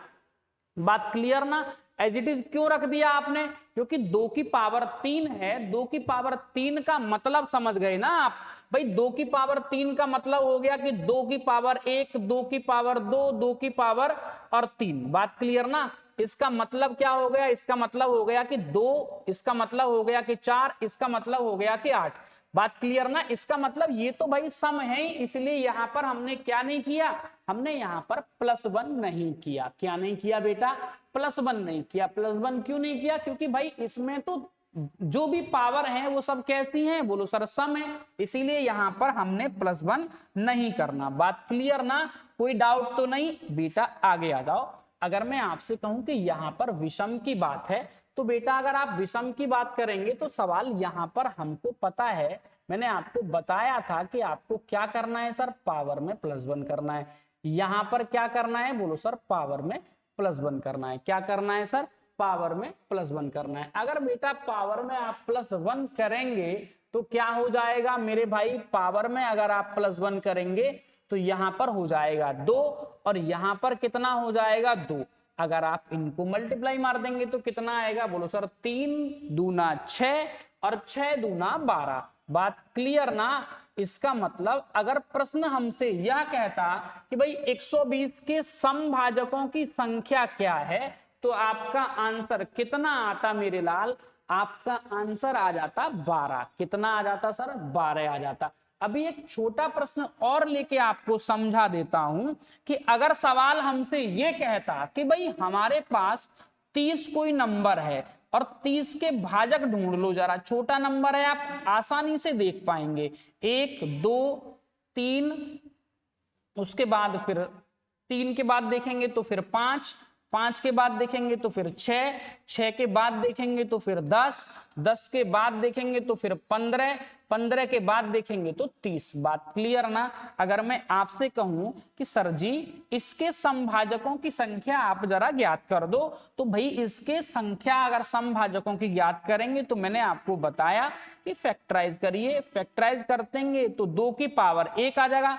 बात क्लियर ना? एज इट इज क्यों रख दिया आपने? क्योंकि 2 की पावर 3 है। 2 की पावर 3 का मतलब समझ गए ना आप? भाई 2 की पावर 3 का मतलब हो गया कि 2 की पावर 1, 2 की पावर 2, 2 की पावर और 3। बात क्लियर ना? इसका मतलब क्या हो गया? इसका मतलब हो गया कि 2, इसका मतलब हो गया कि 4, इसका मतलब हो गया कि 8। बात क्लियर ना? इसका मतलब ये तो भाई सम है, इसलिए यहां पर हमने क्या नहीं किया? हमने यहां पर +1 नहीं किया। क्या नहीं किया बेटा? +1 नहीं किया। +1 क्यों नहीं किया? क्योंकि भाई इसमें तो जो भी पावर है वो सब कैसी हैं? बोलो सर सम है, इसीलिए यहां पर हमने +1 नहीं करना। बात क्लियर ना? कोई डाउट तो नहीं? बेटा आगे आ जाओ। अगर मैं आपसे कहूं कि यहां पर विषम की बात है तो बेटा अगर आप विषम की बात करेंगे तो सवाल यहां पर हमको पता है, मैंने आपको बताया था कि आपको क्या करना है सर? पावर में +1 करना है। यहां पर क्या करना है? बोलो सर पावर में +1 करना है। क्या करना है सर? पावर में +1 करना है। अगर बेटा पावर में आप +1 करेंगे तो क्या हो जाएगा मेरे भाई, पावर में अगर आप +1 करेंगे तो यहां पर हो जाएगा 2 और यहां पर कितना हो जाएगा 2। अगर आप इनको मल्टीप्लाई मार देंगे तो कितना आएगा, बोलो सर 3 दूना 6 और 6 दूना 12। बात क्लियर ना। इसका मतलब अगर प्रश्न हमसे यह कहता कि भाई 120 के समभाजकों की संख्या क्या है, तो आपका आंसर कितना आता मेरे लाल, आपका आंसर आ जाता 12। कितना आ जाता सर, 12 आ जाता। अभी एक छोटा प्रश्न और लेके आपको समझा देता हूं कि अगर सवाल हमसे ये कहता कि भाई हमारे पास 30 कोई नंबर है और 30 के भाजक ढूंढ लो जरा, छोटा नंबर है आप आसानी से देख पाएंगे, 1 2 3, उसके बाद फिर 3 के बाद देखेंगे तो फिर 5, 5 के बाद देखेंगे तो फिर 6, 6 के बाद देखेंगे तो फिर 10, 10 के बाद देखेंगे तो फिर 15, 15 के बाद देखेंगे तो 30। बात क्लियर ना। अगर मैं आपसे कहूं कि सर जी इसके समभाजकों की संख्या आप जरा ज्ञात कर दो, तो भाई इसके संख्या अगर समभाजकों की ज्ञात करेंगे तो मैंने आपको बताया कि फैक्टराइज करिए। फैक्टराइज करतेंगे तो 2 की पावर 1 आ जाएगा,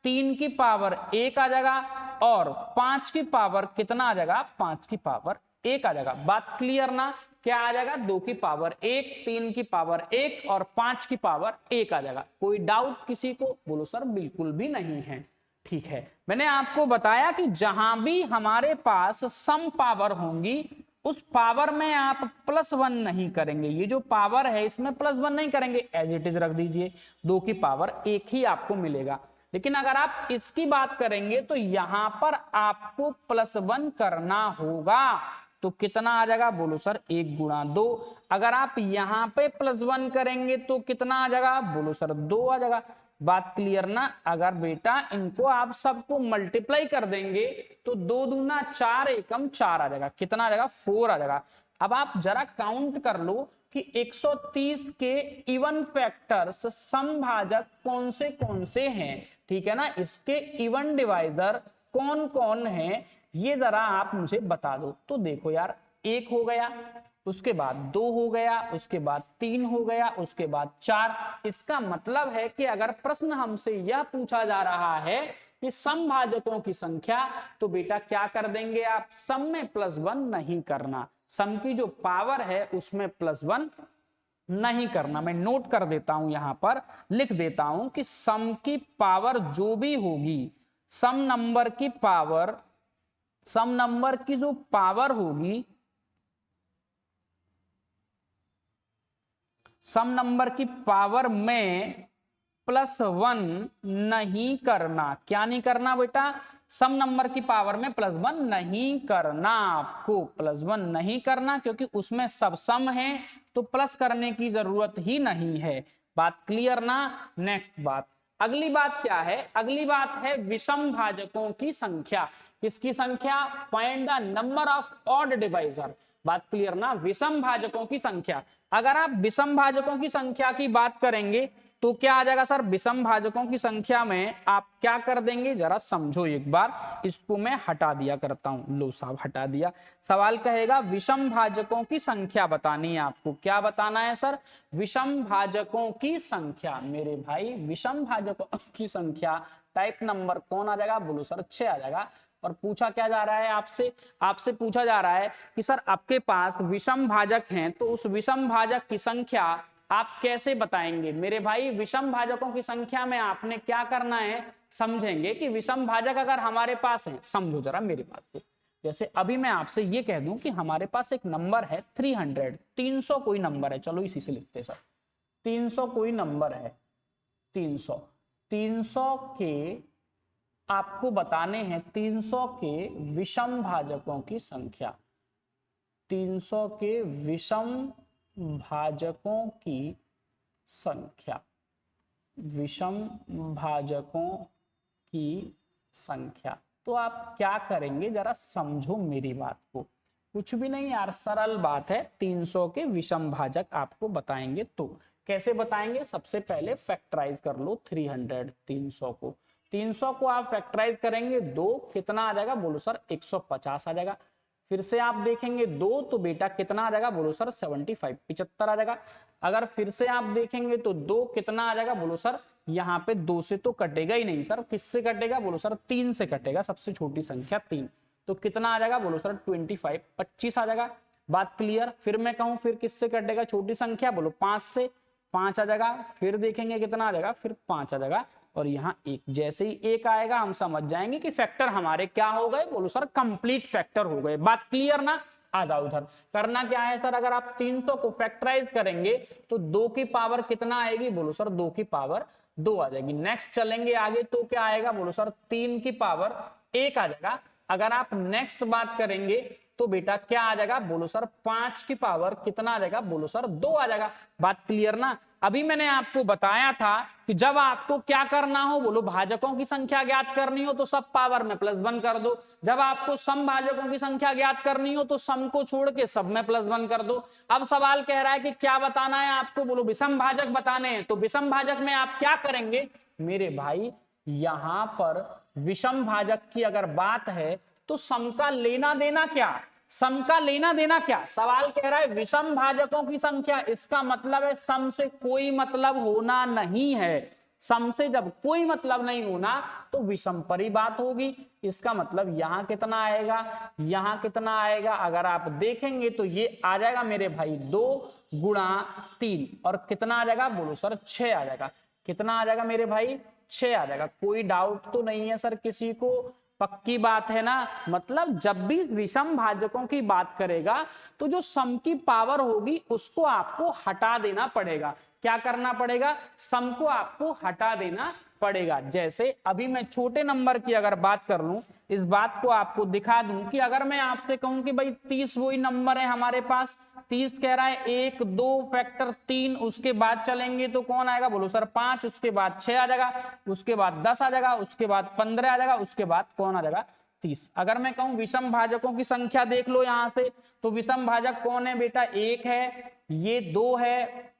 3 की पावर 1 आ जाएगा और 5 की पावर कितना आ जाएगा, 5 की पावर 1 आ जाएगा। बात क्लियर ना। क्या आ जाएगा, 2 की पावर 1, 3 की पावर 1 और 5 की पावर 1 आ जाएगा। कोई डाउट किसी को, बोलो सर बिल्कुल भी नहीं है। ठीक है, मैंने आपको बताया कि जहां भी हमारे पास सम पावर होंगी उस पावर में आप +1 नहीं करेंगे। ये जो पावर है इसमें +1 नहीं करेंगे, एज इट इज रख दीजिए, 2 की पावर 1 ही आपको मिलेगा। लेकिन अगर आप इसकी बात करेंगे तो यहां पर आपको +1 करना होगा, तो कितना आ जाएगा, बोलो सर 1 गुणा 2। अगर आप यहां पे +1 करेंगे तो कितना आ जाएगा, बोलो सर 2 आ जाएगा। बात क्लियर ना। अगर बेटा इनको आप सबको मल्टीप्लाई कर देंगे तो 2 दूना 4, एकम 4 आ जाएगा। कितना आ जाएगा, 4 आ जाएगा। अब आप जरा काउंट कर लो कि 130 के इवन फैक्टर्स समभाजक कौन से हैं, ठीक है ना। इसके इवन डिवाइजर कौन कौन है ये जरा आप मुझे बता दो। तो देखो यार, 1 हो गया, उसके बाद 2 हो गया, उसके बाद 3 हो गया, उसके बाद 4। इसका मतलब है कि अगर प्रश्न हमसे यह पूछा जा रहा है कि समभाजकों की संख्या, तो बेटा क्या कर देंगे आप, सम में +1 नहीं करना, सम की जो पावर है उसमें +1 नहीं करना। मैं नोट कर देता हूं, यहां पर लिख देता हूं कि सम की पावर जो भी होगी, सम नंबर की पावर, सम नंबर की जो पावर होगी, सम नंबर की पावर में +1 नहीं करना। क्या नहीं करना बेटा, सम नंबर की पावर में +1 नहीं करना, आपको +1 नहीं करना, क्योंकि उसमें सब सम है तो प्लस करने की जरूरत ही नहीं है। बात क्लियर ना। नेक्स्ट बात, अगली बात क्या है, अगली बात है विषम भाजकों की संख्या। किसकी संख्या, find the number of odd divisor. बात क्लियर ना, विषम भाजकों की संख्या। अगर आप विषम भाजकों की संख्या की बात करेंगे तो क्या आ जाएगा सर, विषम भाजकों की संख्या में आप क्या कर देंगे, जरा समझो एक बार। इसको मैं हटा दिया करता हूं, लो साहब हटा दिया। सवाल कहेगा विषम भाजकों की संख्या बतानी है आपको। क्या बताना है सर, विषम भाजकों की संख्या। मेरे भाई विषम भाजकों की संख्या टाइप नंबर कौन आ जाएगा, बोलो सर 6 आ जाएगा। और पूछा क्या जा रहा है आपसे, आपसे पूछा जा रहा है कि सर आपके पास विषम भाजक हैं, तो उस विषम भाजक की संख्या आप कैसे बताएंगे। मेरे भाई विषम भाजकों की संख्या में आपने क्या करना है, समझेंगे कि विषम भाजक अगर हमारे पास है, समझो जरा मेरी बात को। जैसे अभी मैं आपसे ये कह दूं कि हमारे पास एक नंबर है 300, 300 कोई नंबर है, चलो इसी से लिखते सर, 300 कोई नंबर है, 300, 300 के आपको बताने हैं 300 के विषम भाजकों की संख्या। 300 के विषम भाजकों की संख्या, विषम भाजकों की संख्या। तो आप क्या करेंगे, जरा समझो मेरी बात को। कुछ भी नहीं यार, सरल बात है। 300 के विषम भाजक आपको बताएंगे तो कैसे बताएंगे, सबसे पहले फैक्टराइज कर लो 300, 300 को, 300 को आप फैक्टराइज करेंगे 2, कितना आ जाएगा, बोलो सर 150 आ जाएगा। फिर से आप देखेंगे 2 तो बेटा कितना आ जाएगा, बोलो सर 75, 75 आ जाएगा। अगर फिर से आप देखेंगे तो 2 कितना आ जाएगा, बोलो सर यहाँ पे 2 से तो कटेगा ही नहीं सर, किससे कटेगा, बोलो सर 3 से कटेगा, सबसे छोटी संख्या 3, तो कितना आ जाएगा, बोलो सर 25, 25 आ जाएगा। बात क्लियर। फिर मैं कहूं फिर किससे कटेगा छोटी संख्या, बोलो 5 से, 5 आ जाएगा। फिर देखेंगे कितना आ जाएगा, फिर 5 आ जाएगा, और यहाँ 1। जैसे ही 1 आएगा हम समझ जाएंगे कि फैक्टर हमारे क्या हो गए, बोलो सर कंप्लीट फैक्टर हो गए। बात क्लियर ना। आ जाओ उधर। करना क्या है सर, अगर आप 300 को फैक्टराइज करेंगे तो 2 की पावर कितना आएगी, बोलो सर 2 की पावर 2 आ जाएगी। नेक्स्ट चलेंगे आगे तो क्या आएगा, बोलो सर 3 की पावर 1 आ जाएगा। अगर आप नेक्स्ट बात करेंगे तो बेटा क्या आ जाएगा, बोलो सर 5 की पावर कितना आ जाएगा, बोलो सर 2 आ जाएगा। बात क्लियर ना। अभी मैंने आपको बताया था कि जब आपको क्या करना हो, बोलो भाजकों की संख्या ज्ञात करनी हो तो सब पावर में +1 कर दो। जब आपको सम भाजकों की संख्या ज्ञात करनी हो तो सम को छोड़ के सब में +1 कर दो। अब सवाल कह रहा है कि क्या बताना है आपको, बोलो विषम भाजक बताने हैं। तो विषम भाजक में आप क्या करेंगे मेरे भाई, यहां पर विषम भाजक की अगर बात है तो सम का लेना देना क्या, सम का लेना देना क्या। सवाल कह रहा है विषम भाजकों की संख्या, इसका मतलब है सम से कोई मतलब होना नहीं है। सम से जब कोई मतलब नहीं होना तो विषम पर ही बात होगी। इसका मतलब यहां कितना आएगा, यहां कितना आएगा, अगर आप देखेंगे तो ये आ जाएगा मेरे भाई 2 गुणा 3, और कितना आ जाएगा, बोलो सर 6 आ जाएगा। कितना आ जाएगा मेरे भाई, 6 आ जाएगा। कोई डाउट तो नहीं है सर किसी को, पक्की बात है ना। मतलब जब भी विषम भाजकों की बात करेगा तो जो सम की पावर होगी उसको आपको हटा देना पड़ेगा। क्या करना पड़ेगा, सम को आपको हटा देना पड़ेगा। जैसे अभी मैं छोटे नंबर की अगर बात कर लूं, इस बात को आपको दिखा दूं कि अगर मैं आपसे कहूं कि भाई 30 वही नंबर है हमारे पास, 30 कह रहा है 1 2 फैक्टर 3, उसके बाद चलेंगे तो कौन आएगा, बोलो सर 5, उसके बाद 6 आ जाएगा, उसके बाद 10 आ जाएगा, उसके बाद 15 आ जाएगा, उसके बाद कौन आ जाएगा 30। अगर मैं कहूं विषम भाजकों की संख्या देख लो यहां से, तो विषम भाजक कौन है बेटा, 1 है, ये 2 है,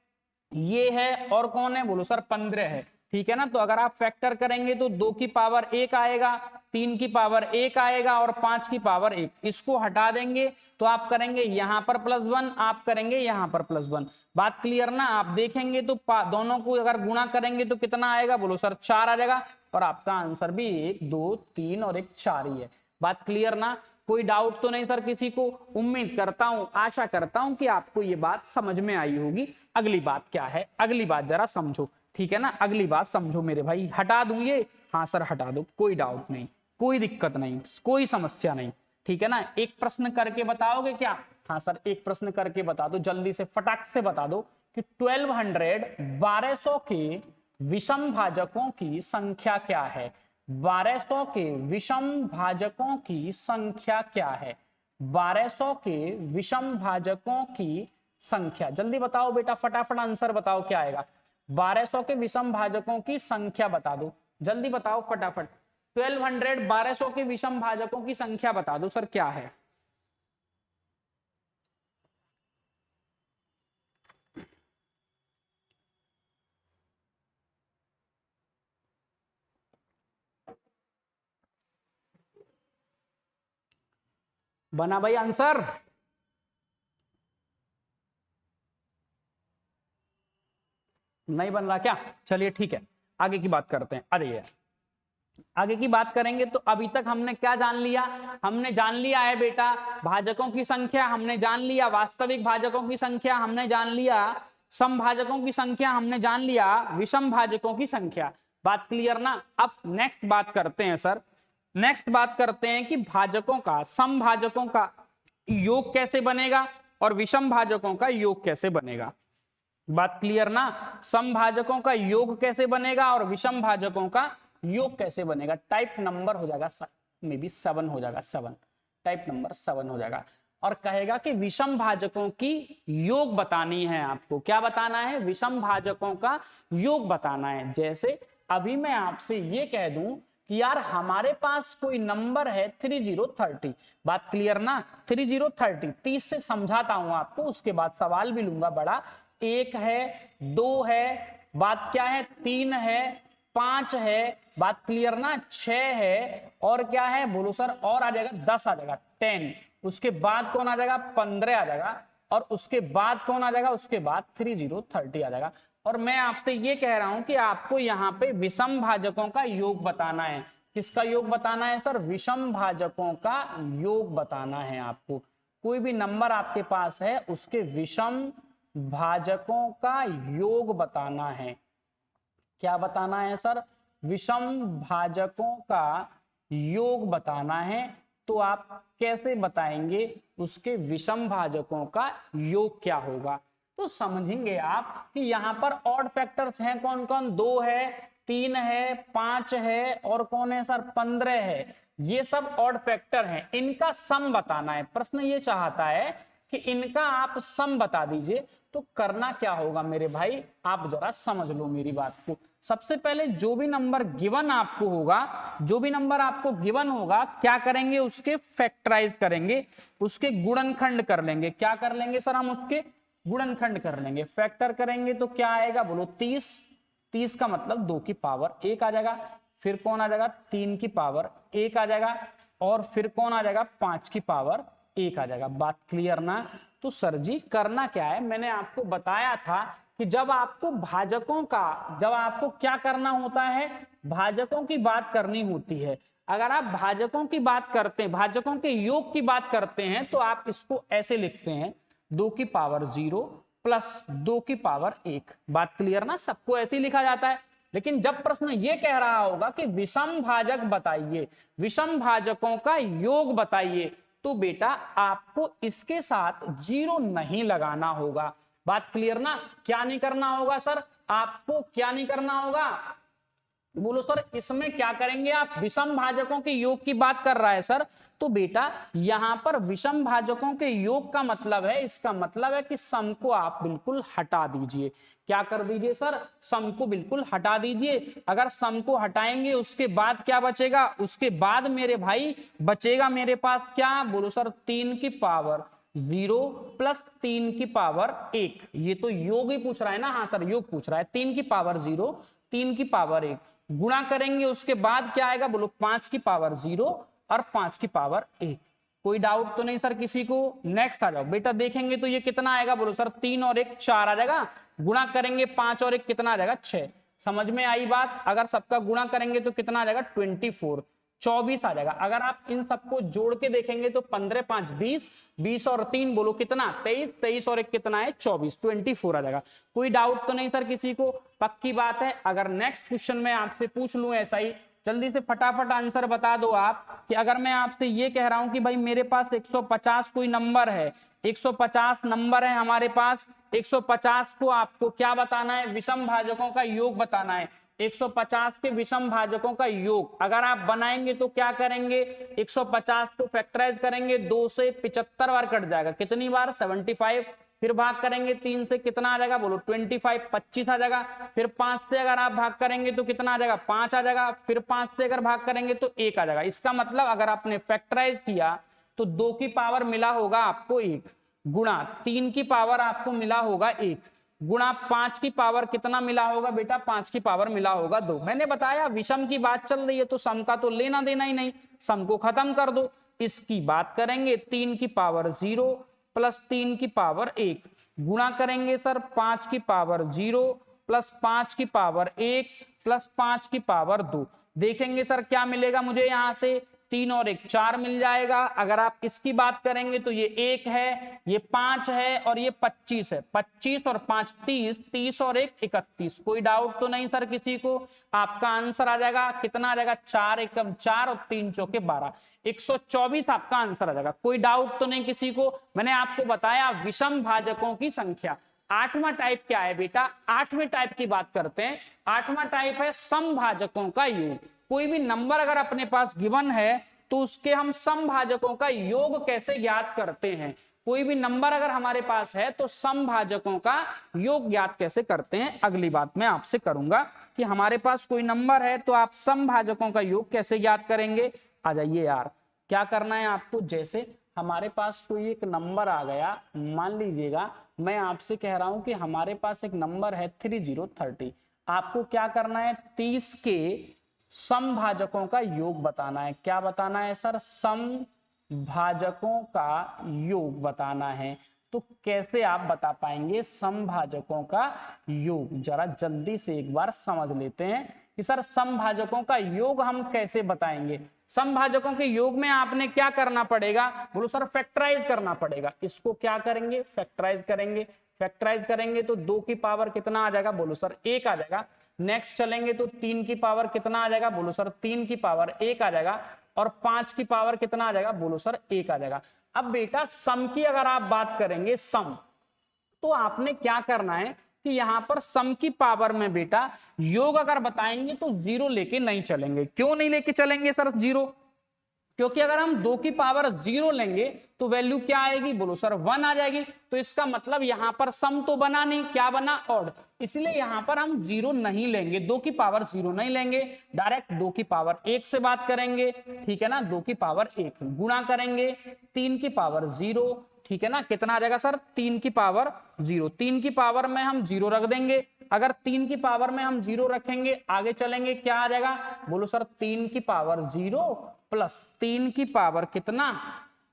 ये है, और कौन है, बोलो सर 15 है। ठीक है ना। तो अगर आप फैक्टर करेंगे तो 2 की पावर 1 आएगा, 3 की पावर 1 आएगा, और 5 की पावर 1। इसको हटा देंगे तो आप करेंगे यहां पर +1, आप करेंगे यहां पर +1। बात क्लियर ना। आप देखेंगे तो दोनों को अगर गुणा करेंगे तो कितना आएगा, बोलो सर 4 आ जाएगा, और आपका आंसर भी 1 2 3 और 1 4 ही है। बात क्लियर ना। कोई डाउट तो नहीं सर किसी को। उम्मीद करता हूं, आशा करता हूं कि आपको ये बात समझ में आई होगी। अगली बात क्या है, अगली बात जरा समझो। ठीक है ना, अगली बात समझो मेरे भाई। हटा दूं ये, हाँ सर हटा दो, कोई डाउट नहीं, कोई दिक्कत नहीं, कोई समस्या नहीं। ठीक है ना। एक प्रश्न करके बताओगे क्या, हाँ सर एक प्रश्न करके बता दो, जल्दी से फटाक से बता दो कि 1200 के विषम भाजकों की संख्या क्या है। 1200 के विषम भाजकों की संख्या क्या है, 1200 के विषम भाजकों की संख्या, जल्दी बताओ बेटा, फटाफट आंसर बताओ क्या आएगा। 1200 के विषम भाजकों की संख्या बता दो, जल्दी बताओ फटाफट। 1200 के विषम भाजकों की संख्या बता दो सर क्या है। बना भाई आंसर, नहीं बन रहा क्या, चलिए ठीक है आगे की बात करते हैं। अरे यार आगे की बात करेंगे तो अभी तक हमने क्या जान लिया, हमने जान लिया है बेटा भाजकों की संख्या, हमने जान लिया वास्तविक भाजकों की संख्या, हमने जान लिया सम भाजकों की संख्या, हमने जान लिया विषम भाजकों की संख्या। बात क्लियर ना। अब नेक्स्ट बात करते हैं सर, नेक्स्ट बात करते हैं कि भाजकों का, सम भाजकों का योग कैसे बनेगा और विषम भाजकों का योग कैसे बनेगा। बात क्लियर ना। सम भाजकों का योग कैसे बनेगा और विषम भाजकों का योग कैसे बनेगा। टाइप नंबर हो जाएगा मे बी 7 हो जाएगा, 7 टाइप नंबर 7 हो जाएगा। और कहेगा कि विषम भाजकों की योग बतानी है आपको। क्या बताना है, विषम भाजकों का योग बताना है। जैसे अभी मैं आपसे ये कह दूं कि यार हमारे पास कोई नंबर है 3030। बात क्लियर ना। 3030 30 से समझाता हूं आपको, उसके बाद सवाल भी लूंगा बड़ा। 1 है, 2 है, बात क्या है, 3 है, 5 है, बात क्लियर ना, 6 है, और क्या है बोलो सर, और आ जाएगा 10 आ जाएगा, 10। उसके बाद कौन आ जाएगा 15 आ जाएगा, और उसके बाद कौन आ जाएगा, उसके बाद 30 आ जाएगा। और मैं आपसे ये कह रहा हूं कि आपको यहाँ पे विषम भाजकों का योग बताना है। किसका योग बताना है सर, विषम भाजकों का योग बताना है आपको। कोई भी नंबर आपके पास है उसके विषम भाजकों का योग बताना है। क्या बताना है सर, विषम भाजकों का योग बताना है। तो आप कैसे बताएंगे उसके विषम भाजकों का योग क्या होगा, तो समझेंगे आप कि यहां पर ऑड फैक्टर्स हैं कौन कौन, 2 है, 3 है, 5 है, और कौन है सर 15 है। ये सब ऑड फैक्टर हैं, इनका सम बताना है। प्रश्न ये चाहता है कि इनका आप सम बता दीजिए। तो करना क्या होगा मेरे भाई, आप जरा समझ लो मेरी बात को। सबसे पहले जो भी नंबर गिवन आपको होगा, जो भी नंबर आपको गिवन होगा, क्या करेंगे, उसके फैक्टराइज करेंगे, उसके गुणनखंड कर लेंगे। क्या कर लेंगे सर, हम उसके गुणनखंड कर लेंगे। फैक्टर करेंगे तो क्या आएगा, बोलो 30। 30 का मतलब 2 की पावर 1 आ जाएगा। फिर कौन आ जाएगा, 3 की पावर 1 आ जाएगा, और फिर कौन आ जाएगा, 5 की पावर 1 आ जाएगा। बात क्लियर ना। तो सर जी करना क्या है, मैंने आपको बताया था कि जब आपको भाजकों का, जब आपको क्या करना होता है, भाजकों की बात करनी होती है। अगर आप भाजकों की बात करते हैं, भाजकों के योग की बात करते हैं, तो आप इसको ऐसे लिखते हैं, 2 की पावर 0 प्लस 2 की पावर 1। बात क्लियर ना, सबको ऐसे ही लिखा जाता है। लेकिन जब प्रश्न ये कह रहा होगा कि विषम भाजक बताइए, विषम भाजकों का योग बताइए, तो बेटा आपको इसके साथ 0 नहीं लगाना होगा। बात क्लियर ना। क्या नहीं करना होगा सर, आपको क्या नहीं करना होगा, बोलो सर इसमें क्या करेंगे आप, विषम भाजकों के योग की बात कर रहा है सर, तो बेटा यहां पर विषम भाजकों के योग का मतलब है, इसका मतलब है कि सम को आप बिल्कुल हटा दीजिए। क्या कर दीजिए सर, सम को बिल्कुल हटा दीजिए। अगर सम को हटाएंगे उसके बाद क्या बचेगा, उसके बाद मेरे भाई बचेगा मेरे पास क्या, बोलो सर 3 की पावर 0 प्लस 3 की पावर 1। ये तो योग ही पूछ रहा है ना, हाँ सर योग पूछ रहा है। 3 की पावर 0, 3 की पावर 1 गुणा करेंगे, उसके बाद क्या आएगा, बोलो 5 की पावर 0 और 5 की पावर 1। कोई डाउट तो नहीं सर किसी को। नेक्स्ट आ जाओ बेटा, देखेंगे तो ये कितना आएगा, बोलो सर 3 और 1 4 आ जाएगा। गुणा करेंगे 5 और 1 कितना आ जाएगा 6। समझ में आई बात। अगर सबका गुणा करेंगे तो कितना आ जाएगा 24, 24 आ जाएगा। अगर आप इन सबको जोड़ के देखेंगे तो 15 5 20, 20 और 3 बोलो कितना 23, 23 और 1 कितना है 24, 24 आ जाएगा। कोई डाउट तो नहीं सर किसी को, पक्की बात है। अगर नेक्स्ट क्वेश्चन में आपसे पूछ लूं ऐसा ही, जल्दी से फटाफट आंसर बता दो आप, कि अगर मैं आपसे ये कह रहा हूं कि भाई मेरे पास 150 कोई नंबर है, 150 नंबर है हमारे पास, 150 को आपको क्या बताना है, विषम भाजकों का योग बताना है। 150 के विषम भाजकों का योग अगर आप बनाएंगे तो क्या करेंगे, 150 को फैक्टराइज करेंगे, 2 से 75 बार कट जाएगा, कितनी बार 75। फिर भाग करेंगे 3 से कितना आ जाएगा, बोलो 25, 25 आ जाएगा। फिर 5 से अगर आप भाग करेंगे तो कितना आ जाएगा 5 आ जाएगा। फिर 5 से अगर भाग करेंगे तो 1 आ जाएगा। इसका मतलब अगर आपने फैक्टराइज किया तो 2 की पावर मिला होगा आपको 1, गुणा 3 की पावर आपको मिला होगा 1, गुणा 5 की पावर कितना मिला होगा बेटा, 5 की पावर मिला होगा 2। मैंने बताया विषम की बात चल रही है तो सम का तो लेना देना ही नहीं, सम को खत्म कर दो। इसकी बात करेंगे 3 की पावर 0 प्लस 3 की पावर 1, गुणा करेंगे सर 5 की पावर 0 प्लस 5 की पावर 1 प्लस 5 की पावर 2। देखेंगे सर क्या मिलेगा मुझे, यहां से 3 और 1 4 मिल जाएगा। अगर आप इसकी बात करेंगे तो ये 1 है, ये 5 है और ये 25 है। 25 और 5 30, 30 और 1 31। कोई डाउट तो नहीं सर किसी को। आपका आंसर आ जाएगा कितना आ जाएगा, 4 एकम 4 और 3 चौके 12, 124 आपका आंसर आ जाएगा। कोई डाउट तो नहीं किसी को। मैंने आपको बताया विषम भाजकों की संख्या। 8वां टाइप क्या है बेटा, 8वें टाइप की बात करते हैं। 8वां टाइप है समभाजकों का योग। कोई भी नंबर अगर अपने पास गिवन है तो उसके हम समभाजकों का योग कैसे ज्ञात करते हैं। कोई भी नंबर अगर हमारे पास है तो समभाजकों का योग ज्ञात कैसे करते हैं, अगली बात मैं आपसे करूंगा कि हमारे पास कोई नंबर है तो आप समभाजकों का योग कैसे ज्ञात करेंगे। आ जाइए यार, क्या करना है आपको, जैसे हमारे पास कोई एक नंबर आ गया, मान लीजिएगा मैं आपसे कह रहा हूं कि हमारे पास एक नंबर है 3030। आपको क्या करना है, 30 के समभाजकों का योग बताना है। क्या बताना है सर, सम भाजकों का योग बताना है। तो कैसे आप बता पाएंगे समभाजकों का योग? जरा जल्दी से एक बार समझ लेते हैं कि सर समभाजकों का योग हम कैसे बताएंगे। समभाजकों के योग में आपने क्या करना पड़ेगा? बोलो सर फैक्टराइज करना पड़ेगा। इसको क्या करेंगे? फैक्टराइज करेंगे। फैक्टराइज करेंगे तो 2 की पावर कितना आ जाएगा? बोलो सर 1 आ जाएगा। नेक्स्ट चलेंगे तो 3 की पावर कितना आ जाएगा? बोलो सर 3 की पावर 1 आ जाएगा। और 5 की पावर कितना आ जाएगा? बोलो सर 1 आ जाएगा। अब बेटा सम की अगर आप बात करेंगे सम, तो आपने क्या करना है कि यहां पर सम की पावर में बेटा योग अगर बताएंगे तो 0 लेके नहीं चलेंगे। क्यों नहीं लेके चलेंगे सर 0? क्योंकि अगर हम 2 की पावर 0 लेंगे तो वैल्यू क्या आएगी? बोलो सर 1 आ जाएगी। तो इसका मतलब यहां पर सम तो बना नहीं, क्या बना? ऑड। इसलिए यहां पर हम 0 नहीं लेंगे, 2 की पावर 0 नहीं लेंगे, डायरेक्ट 2 की पावर 1 से बात करेंगे, ठीक है ना। 2 की पावर 1 गुणा करेंगे 3 की पावर 0, ठीक है ना। कितना आ जाएगा सर? 3 की पावर 0। 3 की पावर में हम 0 रख देंगे। अगर 3 की पावर में हम 0 रखेंगे, आगे चलेंगे, क्या आ जाएगा? बोलो सर 3 की पावर 0 प्लस 3 की पावर कितना?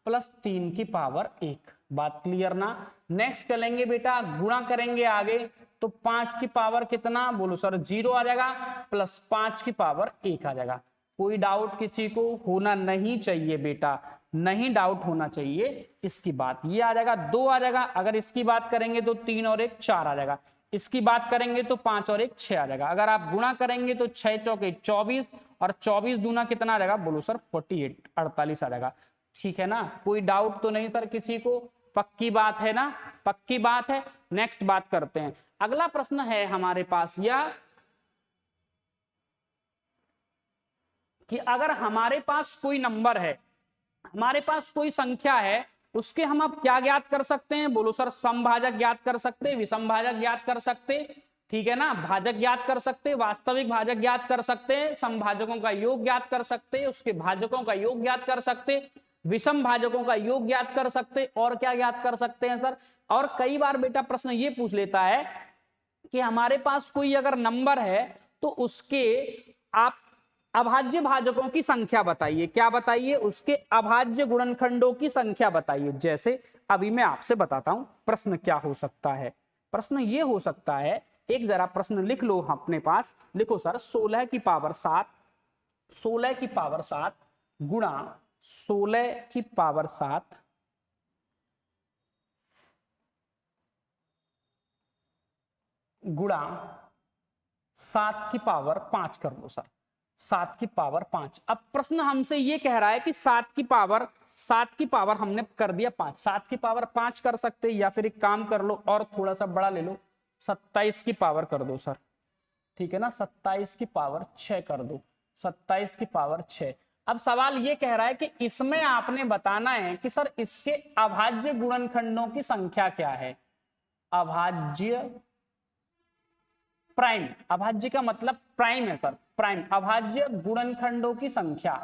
प्लस 3 की पावर 1। बात क्लियर ना? नेक्स्ट चलेंगे बेटा, गुणा करेंगे आगे तो 5 की पावर कितना? बोलो सर 0 आ जाएगा, प्लस 5 की पावर 1 आ जाएगा। कोई डाउट किसी को होना नहीं चाहिए बेटा, नहीं डाउट होना चाहिए इसकी बात। ये आ जाएगा 2 आ जाएगा। अगर इसकी बात करेंगे तो 3 और 1 4 आ जाएगा। इसकी बात करेंगे तो 5 और 1 6 आ जाएगा। अगर आप गुणा करेंगे तो 6 चौके 24 और 24 दूना कितना आ जाएगा? बोलो सर 48 48 आ जाएगा। ठीक है ना? कोई डाउट तो नहीं सर किसी को? पक्की बात है ना? पक्की बात है। नेक्स्ट बात करते हैं। अगला प्रश्न है हमारे पास यह कि अगर हमारे पास कोई नंबर है, हमारे पास कोई संख्या है, उसके हम अब क्या ज्ञात कर सकते हैं? बोलो सर समभाजक ज्ञात कर सकते, विषम भाजक ज्ञात कर सकते, ठीक है ना, भाजक ज्ञात कर सकते, वास्तविक भाजक ज्ञात कर सकते हैं, समभाजकों का योग ज्ञात कर सकते, उसके भाजकों का योग ज्ञात कर सकते, विषम भाजकों का योग ज्ञात कर सकते, और क्या ज्ञात कर सकते हैं सर? और कई बार बेटा प्रश्न ये पूछ लेता है कि हमारे पास कोई अगर नंबर है तो उसके आप अभाज्य भाजकों की संख्या बताइए। क्या बताइए? उसके अभाज्य गुणनखंडों की संख्या बताइए। जैसे अभी मैं आपसे बताता हूं प्रश्न क्या हो सकता है। प्रश्न ये हो सकता है, एक जरा प्रश्न लिख लो अपने पास। लिखो सर 16 की पावर 7, 16 की पावर 7 गुणा 16 की पावर 7 गुणा 7 की पावर 5 कर लो सर, 7 की पावर 5। अब प्रश्न हमसे ये कह रहा है कि 7 की पावर हमने कर दिया 5, 7 की पावर 5 कर सकते, या फिर एक काम कर लो और थोड़ा सा बड़ा ले लो, 27 की पावर कर दो सर, ठीक है ना, 27 की पावर 6 कर दो, 27 की पावर 6। अब सवाल ये कह रहा है कि इसमें आपने बताना है कि सर इसके अभाज्य गुणनखंडों की संख्या क्या है। अभाज्य प्राइम, अभाज्य का मतलब प्राइम है सर, प्राइम, अभाज्य गुणनखंडों की संख्या,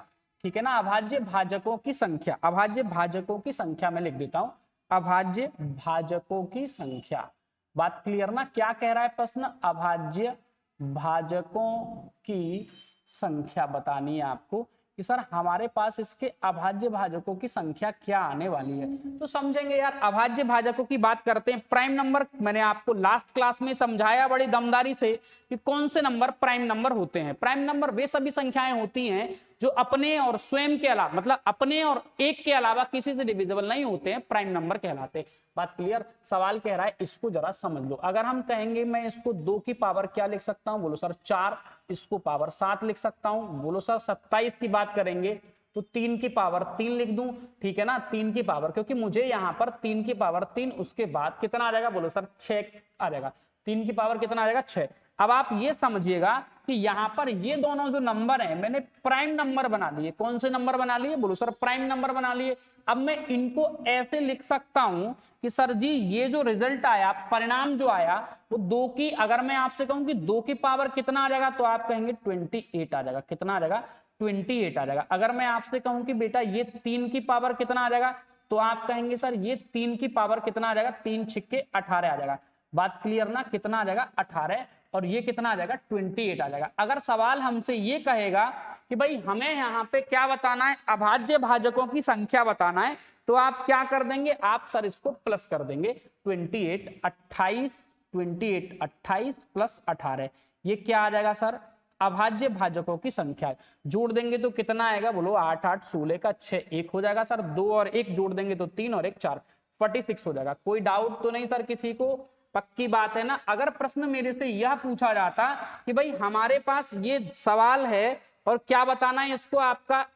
ठीक है ना, अभाज्य भाजकों की संख्या, अभाज्य भाजकों की संख्या में लिख देता हूं, अभाज्य भाजकों की संख्या। बात क्लियर ना? क्या कह रहा है प्रश्न? अभाज्य भाजकों की संख्या बतानी है आपको कि सर हमारे पास इसके अभाज्य भाजकों की संख्या क्या आने वाली है। तो समझेंगे यार, अभाज्य भाजकों की बात करते हैं। प्राइम नंबर मैंने आपको लास्ट क्लास में समझाया बड़ी दमदारी से कि कौन से नंबर प्राइम नंबर होते हैं। प्राइम नंबर वे सभी संख्याएं होती हैं जो अपने और स्वयं के अलावा, मतलब अपने और एक के अलावा किसी से डिविजिबल नहीं होते हैं, प्राइम नंबर कहलाते। बात क्लियर? सवाल कह रहा है इसको जरा समझ लो। अगर हम कहेंगे मैं इसको 2 की पावर क्या लिख सकता हूं? बोलो सर 4, इसको पावर 7 लिख सकता हूं। बोलो सर 27 की बात करेंगे तो 3 की पावर 3 लिख दूं, ठीक है ना, 3 की पावर, क्योंकि मुझे यहां पर 3 की पावर 3, उसके बाद कितना आ जाएगा? बोलो सर 6 आ जाएगा। 3 की पावर कितना आ जाएगा? 6। अब आप ये समझिएगा कि यहां पर ये दोनों जो नंबर हैं मैंने प्राइम नंबर बना लिए। कौन से नंबर बना लिए? बोलो सर प्राइम नंबर बना लिए। अब मैं इनको ऐसे लिख सकता हूं कि सर जी ये जो रिजल्ट आया, परिणाम जो आया वो 2 की, अगर मैं आपसे कहूं कि 2 की पावर कितना आ जाएगा तो आप कहेंगे 28 आ जाएगा। कितना आ जाएगा? 28 आ जाएगा। अगर मैं आपसे कहूं कि बेटा ये 3 की पावर कितना आ जाएगा तो आप कहेंगे सर ये 3 की पावर कितना आ जाएगा? 3 छिक्के 18 आ जाएगा। बात क्लियर ना? कितना आ जाएगा? 18 और ये कितना आ जाएगा 28 आ जाएगा। अगर सवाल हमसे ये कहेगा कि भाई हमें यहाँ पे क्या बताना है, अभाज्य भाजकों की संख्या बताना है, तो आप क्या कर देंगे, आप सर इसको प्लस कर देंगे 28 28 प्लस 18, ये क्या आ जाएगा सर, अभाज्य भाजकों की संख्या। जोड़ देंगे तो कितना आएगा, बोलो 8 8 16 का 6 1 हो जाएगा सर, 2 और 1 जोड़ देंगे तो 3 और 1 4, 46 हो जाएगा। कोई डाउट तो नहीं सर किसी को, पक्की बात है ना। अगर प्रश्न मेरे से यह पूछा जाता कि भाई हमारे पास ये सवाल है और क्या बताना है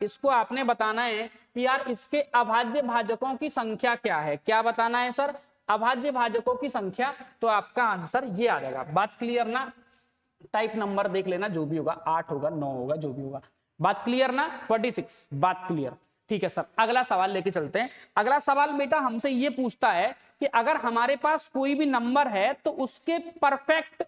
इसको आपने बताना है कि यार इसके अभाज्य भाजकों की संख्या क्या है, क्या बताना है सर, अभाज्य भाजकों की संख्या, तो आपका आंसर ये आ जाएगा। बात क्लियर ना, टाइप नंबर देख लेना जो भी होगा, 8 होगा 9 होगा जो भी होगा, बात क्लियर ना, 46 बात क्लियर। ठीक है सर, अगला सवाल लेके चलते हैं। अगला सवाल बेटा हमसे ये पूछता है कि अगर हमारे पास कोई भी नंबर है तो उसके परफेक्ट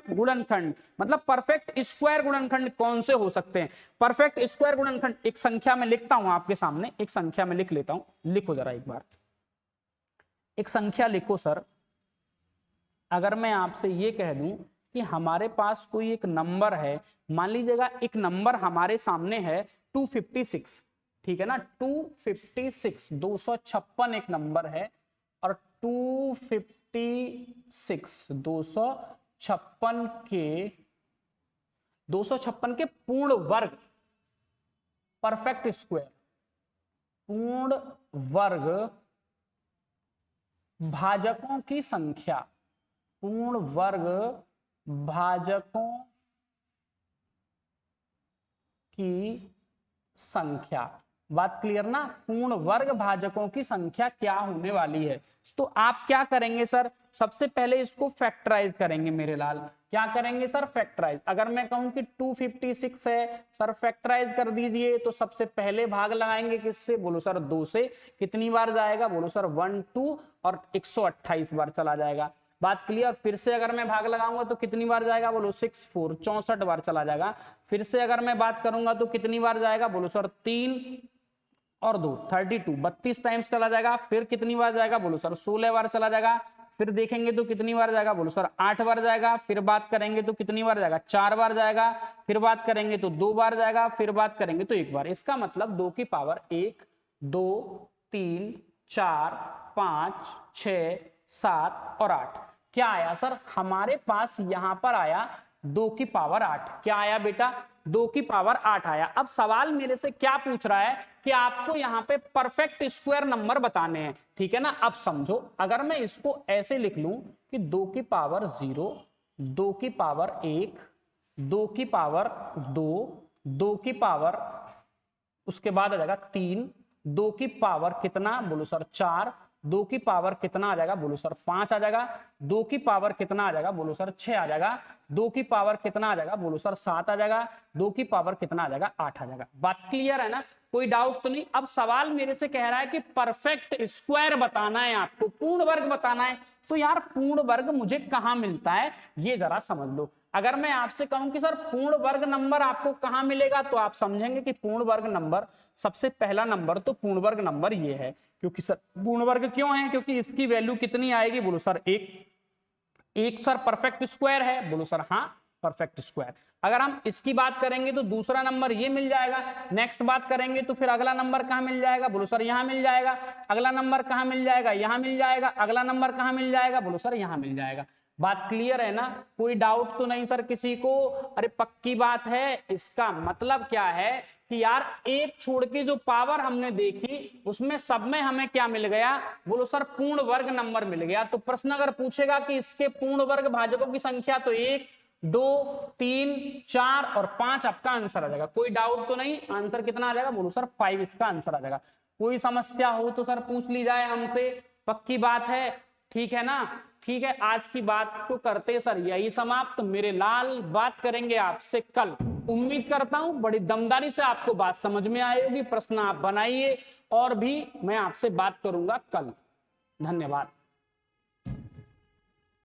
गुणनखंड, मतलब परफेक्ट स्क्वायर गुणनखंड कौन से हो सकते हैं। परफेक्ट स्क्वायर गुणनखंड एक संख्या में लिखता हूं आपके सामने, एक संख्या में लिख लेता हूं, लिखो जरा एक बार, एक संख्या लिखो सर। अगर मैं आपसे ये कह दूं कि हमारे पास कोई एक नंबर है, मान लीजिएगा एक नंबर हमारे सामने है 256, ठीक है ना, 256 256 एक नंबर है, और 256 के पूर्ण वर्ग, परफेक्ट स्क्वायर, पूर्ण वर्ग भाजकों की संख्या, पूर्ण वर्ग भाजकों की संख्या, बात क्लियर ना, पूर्ण वर्ग भाजकों की संख्या क्या होने वाली है। तो आप क्या करेंगे सर, सबसे पहले इसको फैक्टराइज करेंगे मेरे लाल, क्या करेंगे सर, फैक्टराइज। अगर मैं कहूं कि 256 है सर, फैक्टराइज कर दीजिए, तो सबसे पहले भाग लगाएंगे किससे, बोलो सर 2 से, कितनी बार जाएगा, बोलो सर 1 2 और 128 बार चला जाएगा, बात क्लियर। फिर से अगर मैं भाग लगाऊंगा तो कितनी बार जाएगा, बोलो 6 4 64 बार चला जाएगा। फिर से अगर मैं बात करूंगा तो कितनी बार जाएगा, बोलो सर 3 और 2 32 32 टाइम्स चला जाएगा। फिर कितनी बार जाएगा, बोलो सर 16 बार चला जाएगा। फिर देखेंगे तो कितनी बार जाएगा, बोलो सर 8 बार जाएगा। फिर बात करेंगे तो कितनी बार जाएगा, 4 बार जाएगा। फिर बात करेंगे तो 2 बार जाएगा। फिर बात करेंगे तो 1 बार। इसका मतलब 2 की पावर 1 2 3 4 5 6 7 और 8, क्या आया सर, हमारे पास यहां पर आया 2 की पावर 8, क्या आया बेटा, 2 की पावर 8 आया। अब सवाल मेरे से क्या पूछ रहा है कि आपको यहाँ पे परफेक्ट स्क्वायर नंबर बताने हैं, ठीक है ना। अब समझो, अगर मैं इसको ऐसे लिख लूं कि 2 की पावर 0 2 की पावर 1 2 की पावर 2 2 की पावर, उसके बाद आ जाएगा 3 2 की पावर कितना, बोलो सर 4 2 की पावर कितना आ जाएगा, बोलो सर 5 आ जाएगा। 2 की पावर कितना आ जाएगा, बोलो सर 6 आ जाएगा। 2 की पावर कितना आ जाएगा, बोलो सर 7 आ जाएगा। 2 की पावर कितना आ जाएगा, 8 आ जाएगा। बात क्लियर है ना, कोई डाउट तो नहीं। अब सवाल मेरे से कह रहा है कि परफेक्ट स्क्वायर बताना है, आपको पूर्ण वर्ग बताना है। तो यार पूर्ण वर्ग मुझे कहां मिलता है, ये जरा समझ लो। अगर मैं आपसे कहूं कि सर पूर्ण वर्ग नंबर आपको कहां मिलेगा, तो आप समझेंगे कि पूर्ण वर्ग नंबर, सबसे पहला नंबर तो पूर्ण वर्ग नंबर ये है। क्योंकि सर पूर्ण वर्ग क्यों है, क्योंकि इसकी वैल्यू कितनी आएगी, बोलो सर 1 सर परफेक्ट स्क्वायर है, बोलो सर हाँ परफेक्ट स्क्वायर। अगर हम इसकी बात करेंगे तो दूसरा नंबर ये मिल जाएगा। नेक्स्ट बात करेंगे तो फिर अगला नंबर कहां मिल जाएगा, बोलो सर यहां मिल जाएगा। अगला नंबर कहां मिल जाएगा, यहां मिल जाएगा। अगला नंबर कहां मिल जाएगा, बोलो सर यहां मिल जाएगा। बात क्लियर है ना, कोई डाउट तो नहीं सर किसी को। अरे पक्की बात है। इसका मतलब क्या है कि यार एक छोड़ के जो पावर हमने देखी उसमें सब में हमें क्या मिल गया, बोलो सर पूर्ण वर्ग नंबर मिल गया। तो प्रश्न अगर पूछेगा कि इसके पूर्ण वर्ग भाजकों की संख्या, तो 1 2 3 4 और 5 आपका आंसर आ जाएगा। कोई डाउट तो नहीं, आंसर कितना आ जाएगा, बोलो सर 5 इसका आंसर आ जाएगा। कोई समस्या हो तो सर पूछ ली जाए हमसे, पक्की बात है, ठीक है ना। ठीक है, आज की बात को करते सर यही समाप्त। तो मेरे लाल बात करेंगे आपसे कल। उम्मीद करता हूं बड़ी दमदारी से आपको बात समझ में आई होगी। प्रश्न आप बनाइए और भी मैं आपसे बात करूंगा कल। धन्यवाद।